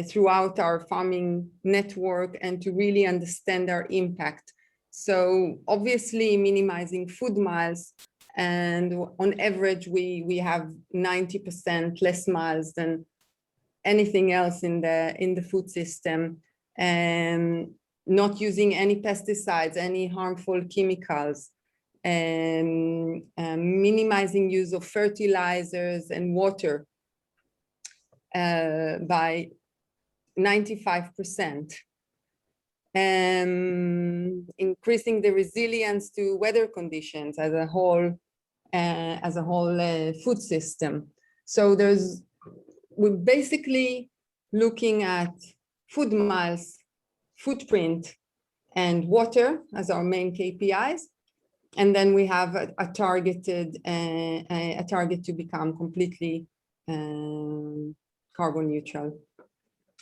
throughout our farming network, and to really understand our impact. So obviously minimizing food miles, and on average we have 90% less miles than anything else in the food system, and not using any pesticides, any harmful chemicals, and minimizing use of fertilizers and water by 95%. Increasing the resilience to weather conditions as a whole food system. So we're basically looking at food miles, footprint, and water as our main KPIs, and then we have a target to become completely carbon neutral,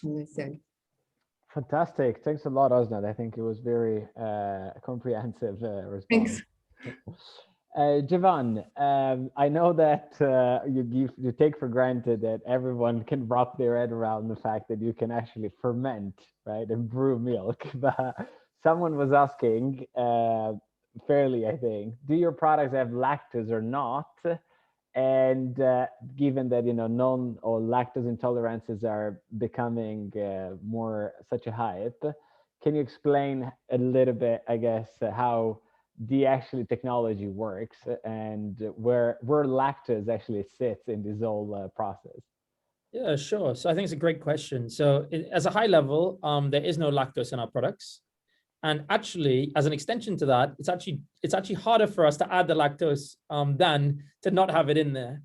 as I said. Fantastic. Thanks a lot, Osnat. I think it was very comprehensive response. Thanks. Javan, I know that you take for granted that everyone can wrap their head around the fact that you can actually ferment, right, and brew milk. But someone was asking, fairly, I think, do your products have lactose or not? And given that non or lactose intolerances are becoming more such a hype, can you explain a little bit, I guess, how the actual technology works and where lactose actually sits in this whole process? Yeah, sure. So I think it's a great question. So as a high level, there is no lactose in our products. And actually, as an extension to that, it's actually harder for us to add the lactose than to not have it in there.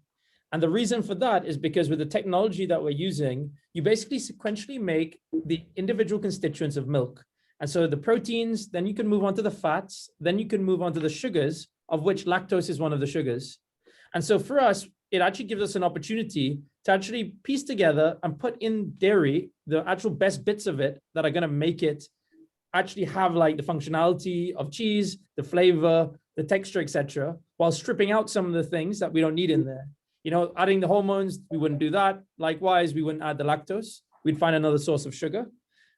And the reason for that is because with the technology that we're using, you basically sequentially make the individual constituents of milk. And so the proteins, then you can move on to the fats, then you can move on to the sugars, of which lactose is one of the sugars. And so for us, it actually gives us an opportunity to actually piece together and put in dairy the actual best bits of it that are going to make it actually have like the functionality of cheese, the flavor, the texture, etc., while stripping out some of the things that we don't need in there. You know, adding the hormones, we wouldn't do that. Likewise, we wouldn't add the lactose. We'd find another source of sugar.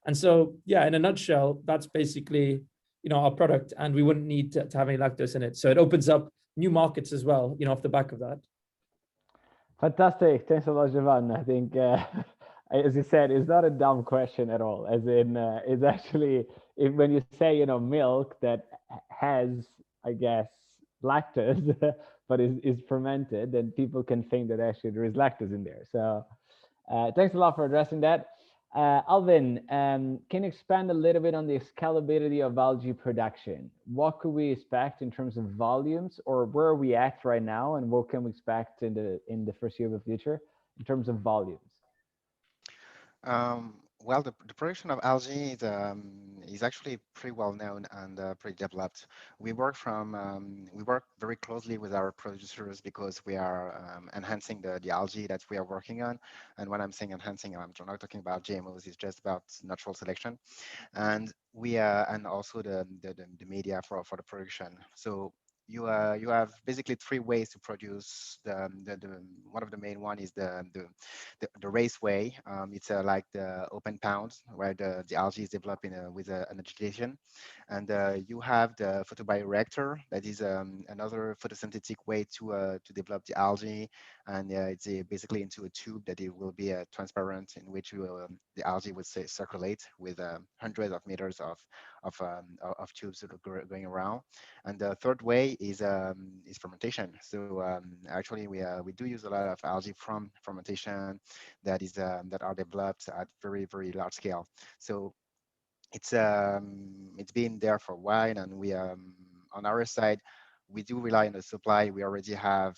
And so, yeah, in a nutshell, that's basically, you know, our product, and we wouldn't need to have any lactose in it. So it opens up new markets as well, you know, off the back of that. Fantastic. Thanks a lot, Jovan. I think, as you said, it's not a dumb question at all. As in, it's actually, when you say, you know, milk that has, I guess, lactose, but is fermented, then people can think that actually there is lactose in there. So thanks a lot for addressing that. Alvin, can you expand a little bit on the scalability of algae production? What could we expect in terms of volumes, or where are we at right now, and what can we expect in the foreseeable future in terms of volumes? Well, the production of algae is actually pretty well known and pretty developed. We work very closely with our producers because we are enhancing the algae that we are working on. And when I'm saying enhancing, I'm not talking about GMOs. It's just about natural selection, and and also the media for the production. So you have basically three ways to produce one of the main one is the raceway. It's like the open pounds where the algae is developed with an agitation, and you have the photobioreactor, that is another photosynthetic way to develop the algae, and it's basically into a tube that it will be transparent, in which the algae would circulate with hundreds of meters of tubes going around. And the third way is fermentation. So actually we do use a lot of algae from fermentation that are developed at very, very large scale. So it's been there for a while, and we on our side we do rely on the supply. We already have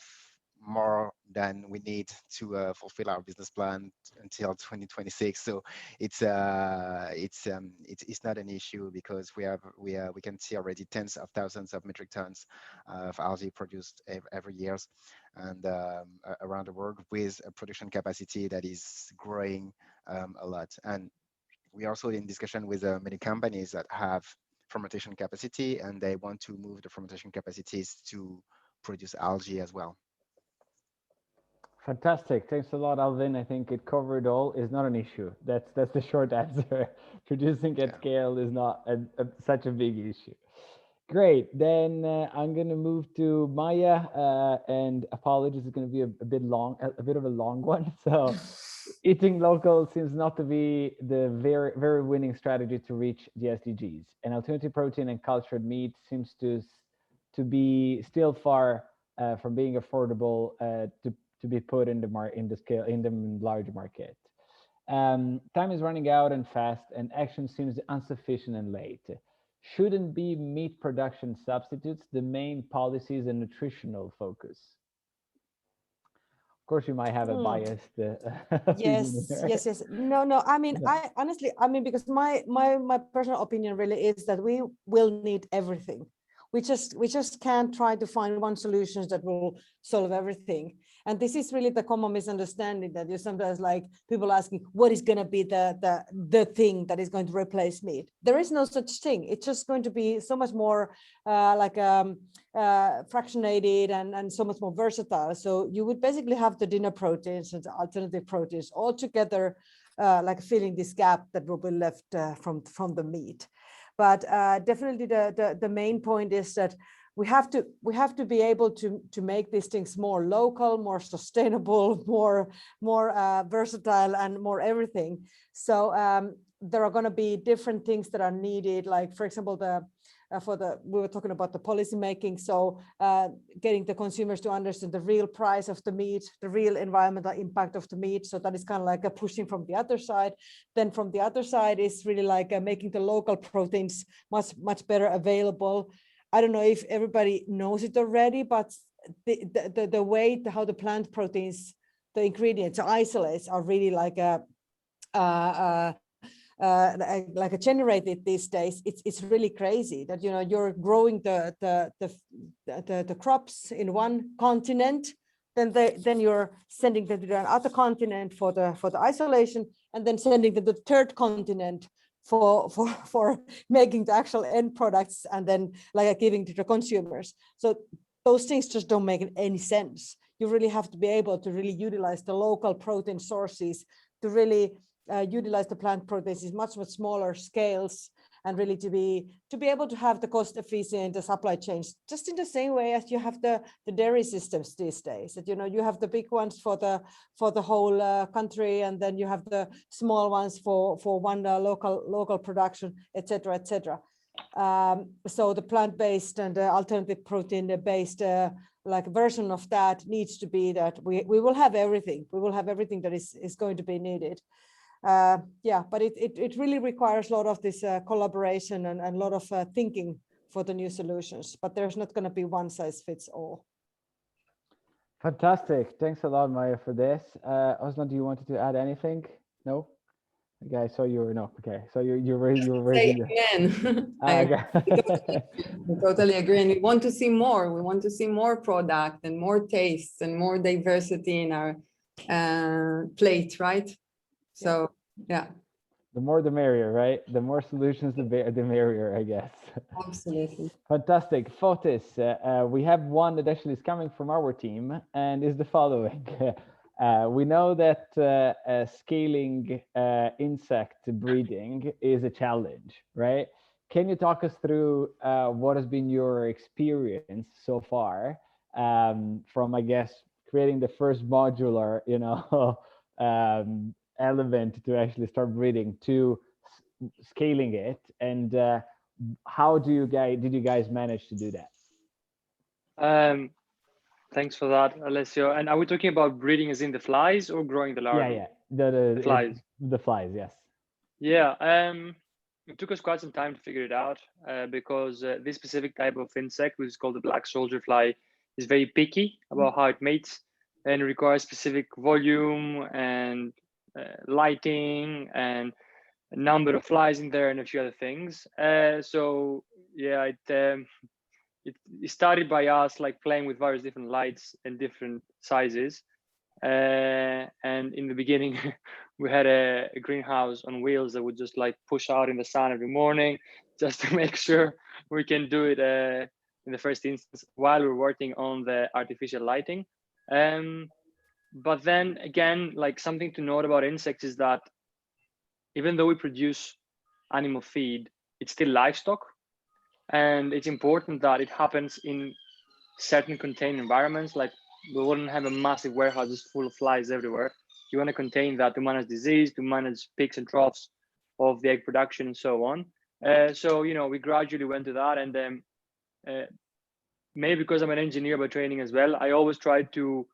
more than we need to fulfill our business plan until 2026. So it's not an issue, because we can see already tens of thousands of metric tons of algae produced every year, and around the world, with a production capacity that is growing a lot. And we are also in discussion with many companies that have fermentation capacity, and they want to move the fermentation capacities to produce algae as well. Fantastic. Thanks a lot, Alvin. I think it covered all. Is not an issue. That's the short answer. Producing at scale is not such a big issue. Great. Then I'm going to move to Maya, and apologies, it's going to be a bit long, a bit of a long one. So eating local seems not to be the very, very winning strategy to reach the SDGs. And alternative protein and cultured meat seems to be still far from being affordable to be put in the large market. Time is running out and fast, and action seems insufficient and late. Shouldn't be meat production substitutes the main policies and nutritional focus? Of course, you might have a biased yes. No. I mean, I honestly, because my personal opinion really is that we will need everything. We just can't try to find one solution that will solve everything. And this is really the common misunderstanding, that you sometimes like people asking, what is going to be the thing that is going to replace meat? There is no such thing. It's just going to be so much more fractionated and so much more versatile. So you would basically have the dinner proteins and the alternative proteins all together, like filling this gap that will be left from the meat. But definitely the main point is that we have to be able to make these things more local, more sustainable, more versatile, and more everything. So there are going to be different things that are needed. Like, for example, we were talking about the policy making. So getting the consumers to understand the real price of the meat, the real environmental impact of the meat. So that is kind of like a pushing from the other side. Then from the other side is really like making the local proteins much better available. I don't know if everybody knows it already, but the way how the plant proteins, the ingredients, the isolates are really like generated these days. It's really crazy that, you know, you're growing the crops in one continent, then you're sending them to another continent for the isolation, and then sending them to the third continent for making the actual end products, and then like giving to the consumers. So those things just don't make any sense. You really have to be able to really utilize the local protein sources, to really utilize the plant proteins in much smaller scales, and really to be able to have the cost efficient supply chains, just in the same way as you have the dairy systems these days. That you have the big ones for the whole country, and then you have the small ones for one local production, etc., etc. So the plant-based and alternative protein-based like version of that needs to be that we will have everything. We will have everything that is going to be needed. Yeah, but it really requires a lot of this collaboration and a lot of thinking for the new solutions. But there's not going to be one size fits all. Fantastic. Thanks a lot, Maya, for this. Osman, do you wanted to add anything? No? Okay, I saw you were no. Okay, so you're raising again. Okay. I totally agree, and we want to see more. We want to see more product and more tastes and more diversity in our plate, right? So yeah. The more the merrier, right? The more solutions, the merrier, I guess. Absolutely. Fantastic. Fotis, we have one that actually is coming from our team, and is the following. We know that scaling insect breeding is a challenge, right? Can you talk us through what has been your experience so far from, I guess, creating the first modular, element to actually start breeding to scaling it, and how did you guys manage to do that? Thanks for that, Alessio. And are we talking about breeding as in the flies or growing the larvae? Yeah, the flies. The flies, yes. Yeah, it took us quite some time to figure it out because this specific type of insect, which is called the black soldier fly, is very picky about how it mates and requires specific volume and lighting and a number of flies in there and a few other things. So yeah, it started by us like playing with various different lights and different sizes. And in the beginning, we had a greenhouse on wheels that would just like push out in the sun every morning just to make sure we can do it in the first instance while we're working on the artificial lighting. But then again, like something to note about insects is that even though we produce animal feed, it's still livestock. And it's important that it happens in certain contained environments. Like we wouldn't have a massive warehouse just full of flies everywhere. You want to contain that to manage disease, to manage peaks and troughs of the egg production and so on. So, we gradually went to that. And then maybe because I'm an engineer by training as well, I always try to,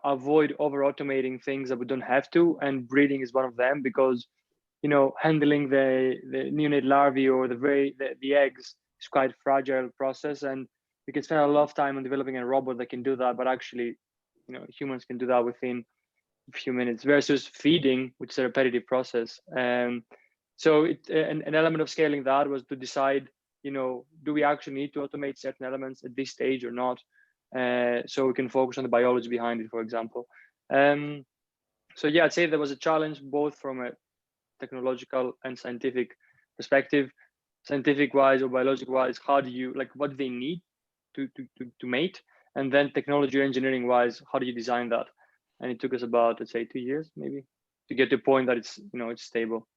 avoid over automating things that we don't have to. And breeding is one of them because, handling the neonate larvae or the eggs is quite a fragile process, and we can spend a lot of time on developing a robot that can do that, but actually, humans can do that within a few minutes versus feeding, which is a repetitive process. So an element of scaling that was to decide, do we actually need to automate certain elements at this stage or not? So we can focus on the biology behind it, for example. So yeah, I'd say there was a challenge both from a technological and scientific perspective. Scientific wise or biological wise, how do you what do they need to mate? And then technology or engineering wise, how do you design that? And it took us about, let's say, 2 years maybe to get to a point that it's it's stable.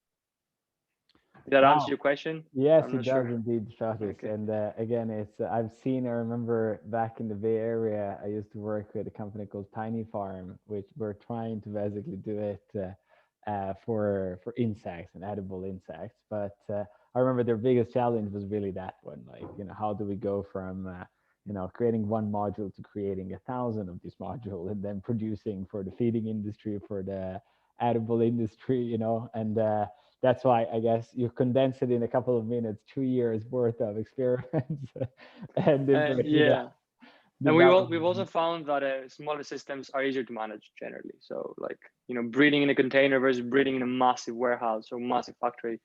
Did that answer your question? Yes, it does indeed, Fotis. Okay. And again, it's I remember back in the Bay Area, I used to work with a company called Tiny Farm, which we're trying to basically do it for insects and edible insects. But I remember their biggest challenge was really that one, how do we go from creating one module to creating 1,000 of this module and then producing for the feeding industry, for the edible industry, and that's why I guess you condense it in a couple of minutes, 2 years worth of experiments and yeah. And we've also found that smaller systems are easier to manage generally. So breeding in a container versus breeding in a massive warehouse or massive factory,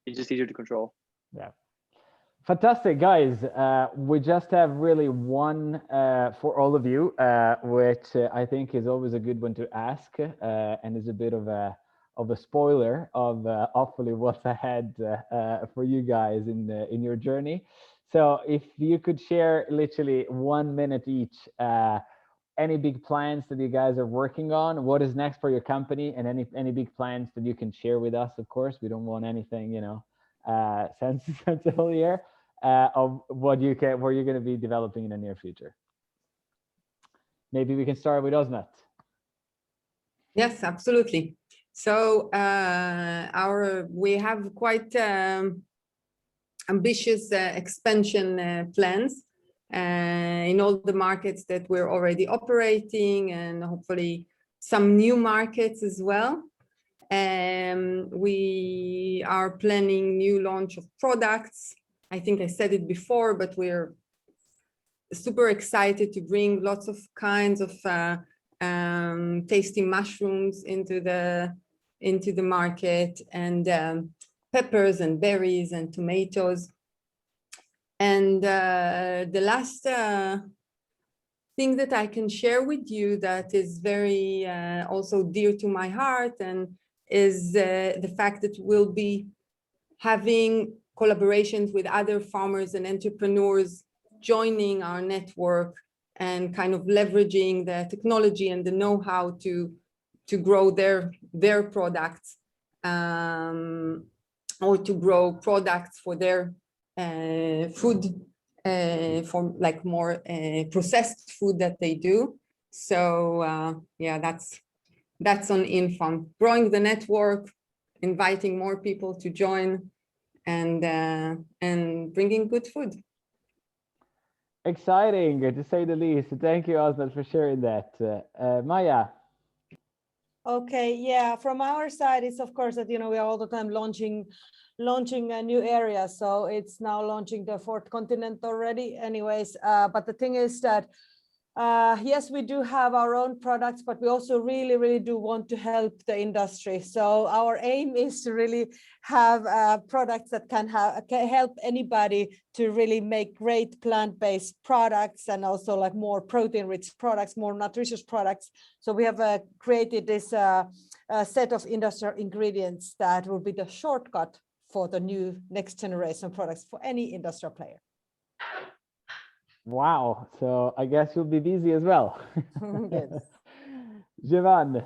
it's just easier to control. Yeah. Fantastic, guys. We just have really one for all of you, which I think is always a good one to ask, and is a bit of a spoiler of hopefully what's ahead for you guys in your journey. So if you could share literally 1 minute each, any big plans that you guys are working on, what is next for your company, and any big plans that you can share with us. Of course, we don't want anything, you know, sensible here. Of what you can, where you're going to be developing in the near future. Maybe we can start with Osnat. Yes, absolutely. So we have quite ambitious expansion plans in all the markets that we're already operating, and hopefully some new markets as well. We are planning new launch of products. I think I said it before, but we're super excited to bring lots of kinds of tasty mushrooms into the market, and peppers and berries and tomatoes. And the last thing that I can share with you that is very also dear to my heart, and is the fact that we'll be having collaborations with other farmers and entrepreneurs joining our network and kind of leveraging the technology and the know-how to grow their products, or to grow products for their food, for like more processed food that they do. So yeah, that's on Infam, growing the network, inviting more people to join, and bringing good food. Exciting, to say the least. Thank you, Osnat, for sharing that. Maya. Okay, yeah, from our side, it's of course that, you know, we are all the time launching a new area. So it's now launching the fourth continent already anyways. But the thing is that, yes, we do have our own products, but we also really do want to help the industry. So our aim is to really have products that can help anybody to really make great plant-based products, and also like more protein-rich products, more nutritious products. So we have created this set of industrial ingredients that will be the shortcut for the new next generation products for any industrial player. Wow, so I guess you'll be busy as well. Yes. Jevan.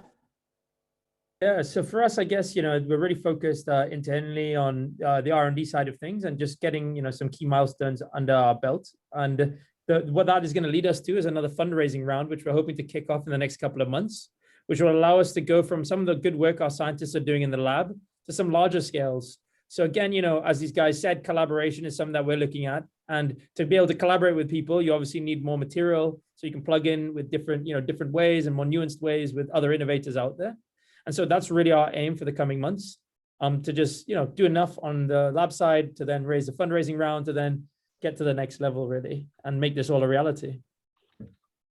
Yeah, so for us, I guess, you know, we're really focused internally on the R&D side of things, and just getting, you know, some key milestones under our belt. And what that is going to lead us to is another fundraising round, which we're hoping to kick off in the next couple of months, which will allow us to go from some of the good work our scientists are doing in the lab to some larger scales. So again, you know, as these guys said, collaboration is something that we're looking at. And to be able to collaborate with people, you obviously need more material, so you can plug in with different, you know, different ways and more nuanced ways with other innovators out there. And so that's really our aim for the coming months, to just, you know, do enough on the lab side to then raise the fundraising round, to then get to the next level really, and make this all a reality.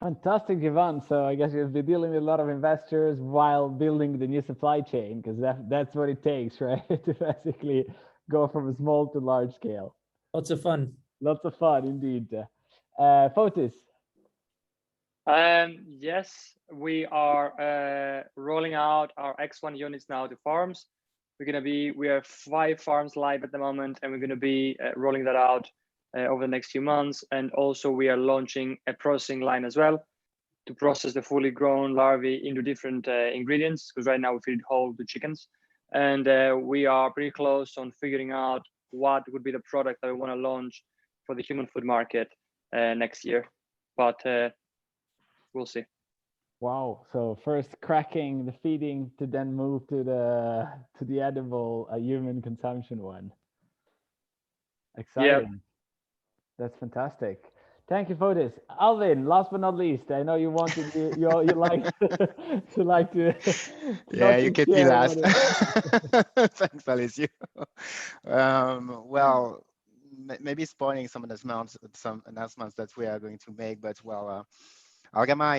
Fantastic, Jevan. So I guess you'll be dealing with a lot of investors while building the new supply chain, because that's what it takes, right? To basically go from a small to large scale. Lots of fun. Lots of fun indeed. Fotis. Yes, we are rolling out our X1 units now to farms. We have 5 farms live at the moment, and we're going to be rolling that out over the next few months. And also we are launching a processing line as well to process the fully grown larvae into different ingredients, because right now we feed whole to chickens. And we are pretty close on figuring out what would be the product that we want to launch for the human food market next year. But we'll see. Wow, so first cracking the feeding to then move to the edible human consumption one. Exciting. Yep. That's fantastic. Thank you for this, Alvin. Last but not least, I know you wanted you like to. Yeah, you get me last. Thanks, Alessio. Well, maybe spoiling some announcements that we are going to make, but well, Algama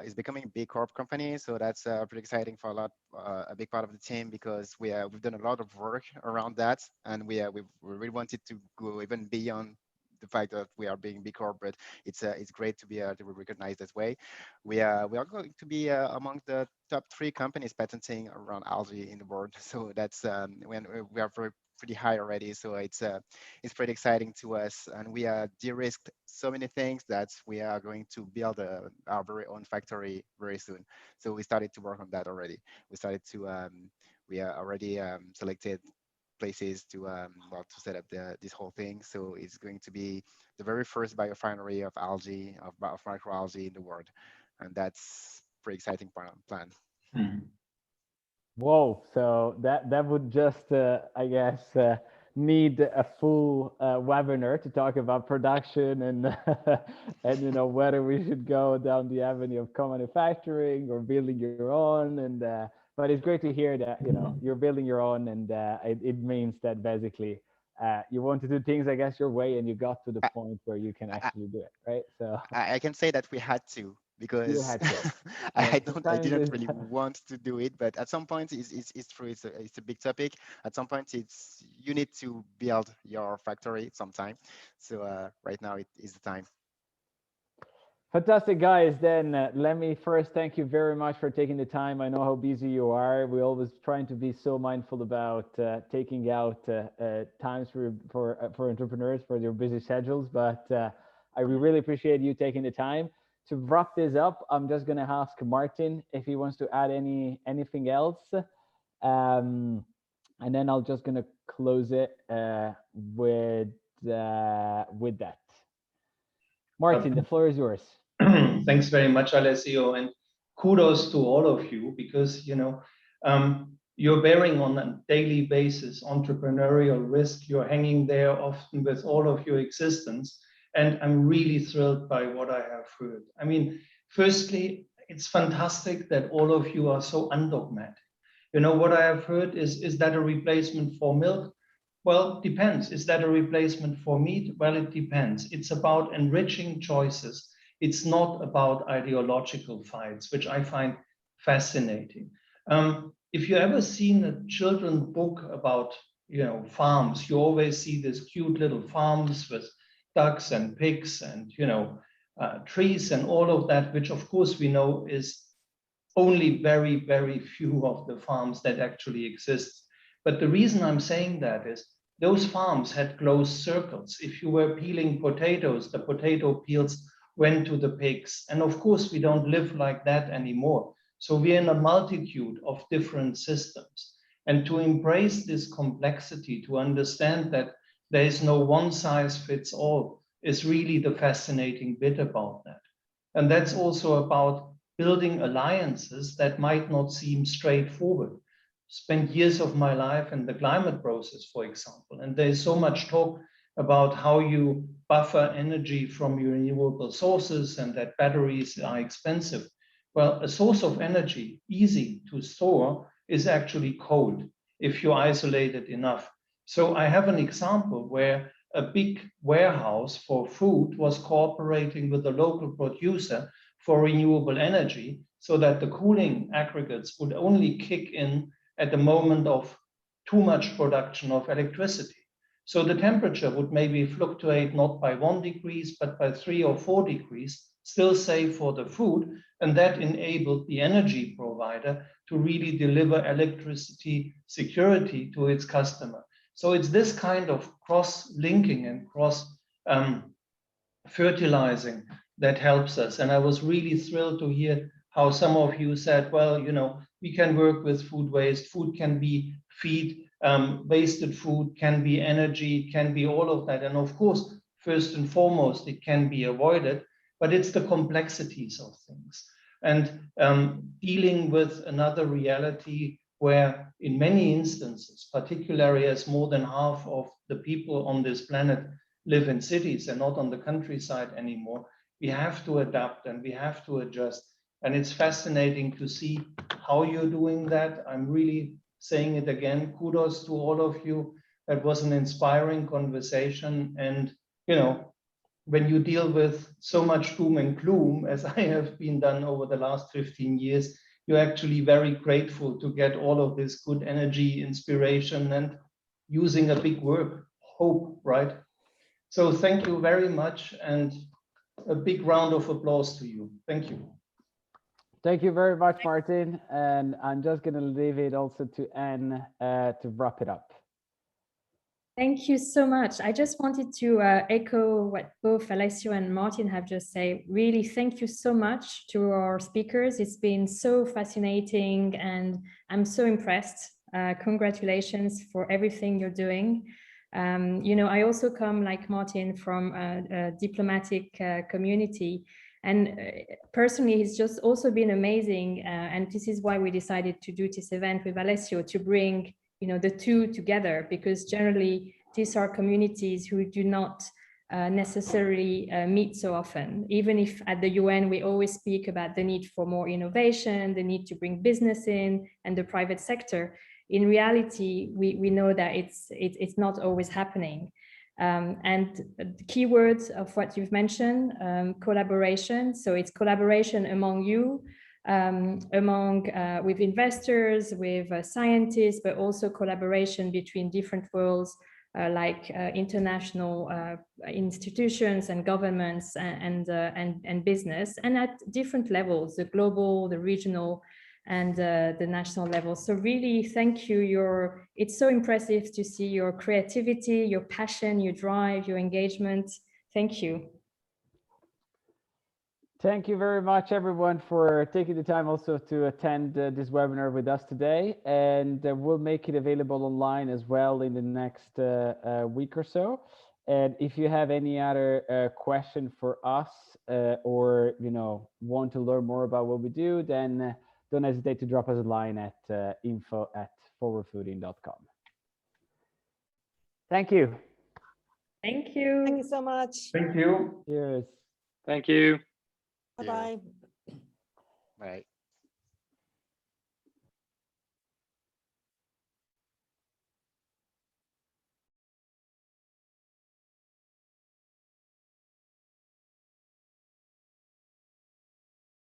is becoming a B Corp company, so that's pretty exciting for a big part of the team, because we've done a lot of work around that, and we really wanted to go even beyond the fact that we are being B Corp, but it's great to be recognized that way. We are going to be among the top 3 companies patenting around algae in the world, so that's when we are pretty high already. So it's pretty exciting to us, and we de-risked so many things that we are going to build our very own factory very soon. So we started to work on that already. We are already selected places to to set up this whole thing. So it's going to be the very first biorefinery of algae, of microalgae in the world, and that's pretty exciting plan. Whoa! So that would just, I guess, need a full webinar to talk about production and and whether we should go down the avenue of co-manufacturing or building your own. And but it's great to hear that you're building your own, and it means that basically you want to do things, I guess, your way, and you got to the point where you can actually do it, right? So I can say that we had to, because had to. I Sometimes didn't really want to do it, but at some point it's true. It's a big topic. At some point you need to build your factory sometime. So right now it is the time. Fantastic, guys. Then let me first thank you very much for taking the time. I know how busy you are. We're always trying to be so mindful about taking out times for entrepreneurs for their busy schedules. But I really appreciate you taking the time. To wrap this up, I'm just going to ask Martin if he wants to add anything else, and then I'm just going to close it with that. Martin, the floor is yours. Thanks very much, Alessio, and kudos to all of you, because you're bearing on a daily basis entrepreneurial risk. You're hanging there often with all of your existence, and I'm really thrilled by what I have heard. I mean, firstly, it's fantastic that all of you are so undogmatic. What I have heard is that a replacement for milk? Well, depends. Is that a replacement for meat? Well, it depends. It's about enriching choices. It's not about ideological fights, which I find fascinating. If you ever seen a children's book about, farms, you always see these cute little farms with ducks and pigs and, trees and all of that, which of course we know is only very, very few of the farms that actually exist. But the reason I'm saying that is those farms had closed circles. If you were peeling potatoes, the potato peels went to the pigs. And of course, we don't live like that anymore. So we're in a multitude of different systems. And to embrace this complexity, to understand that there is no one size fits all, is really the fascinating bit about that. And that's also about building alliances that might not seem straightforward. Spent years of my life in the climate process, for example, and there's so much talk about how you buffer energy from your renewable sources and that batteries are expensive. Well, a source of energy easy to store is actually coal if you isolate it enough. So I have an example where a big warehouse for food was cooperating with a local producer for renewable energy, so that the cooling aggregates would only kick in at the moment of too much production of electricity. So the temperature would maybe fluctuate not by 1 degree, but by 3 or 4 degrees, still safe for the food. And that enabled the energy provider to really deliver electricity security to its customer. So it's this kind of cross-linking and cross-fertilizing that helps us. And I was really thrilled to hear how some of you said, well, we can work with food waste. Food can be feed, wasted food can be energy, can be all of that. And of course, first and foremost, it can be avoided, but it's the complexities of things. And dealing with another reality where in many instances, particularly as more than half of the people on this planet live in cities and not on the countryside anymore, we have to adapt and we have to adjust. And it's fascinating to see how you're doing that. I'm really saying it again, kudos to all of you. That was an inspiring conversation. And, when you deal with so much doom and gloom, as I have been done over the last 15 years, you're actually very grateful to get all of this good energy, inspiration, and using a big word, hope, right? So thank you very much, and a big round of applause to you. Thank you. Thank you very much, Martin. And I'm just going to leave it also to Anne to wrap it up. Thank you so much. I just wanted to echo what both Alessio and Martin have just said. Really, thank you so much to our speakers. It's been so fascinating and I'm so impressed. Congratulations for everything you're doing. You know, I also come, like Martin, from a diplomatic community. And personally, it's just also been amazing. And this is why we decided to do this event with Alessio, to bring the two together, because generally these are communities who do not necessarily meet so often. Even if at the UN we always speak about the need for more innovation, the need to bring business in and the private sector, in reality we know that it's not always happening. And the key words of what you've mentioned, collaboration. So it's collaboration among you, with investors, with scientists, but also collaboration between different worlds, like international institutions and governments and business, and at different levels, the global, the regional, and the national level. So really, thank you. It's so impressive to see your creativity, your passion, your drive, your engagement. Thank you. Thank you very much, everyone, for taking the time also to attend this webinar with us today. And we'll make it available online as well in the next week or so. And if you have any other question for us or want to learn more about what we do, then don't hesitate to drop us a line at info@forwardfooding.com. Thank you. Thank you. Thank you so much. Thank you. Cheers. Thank you. Bye-bye. Bye.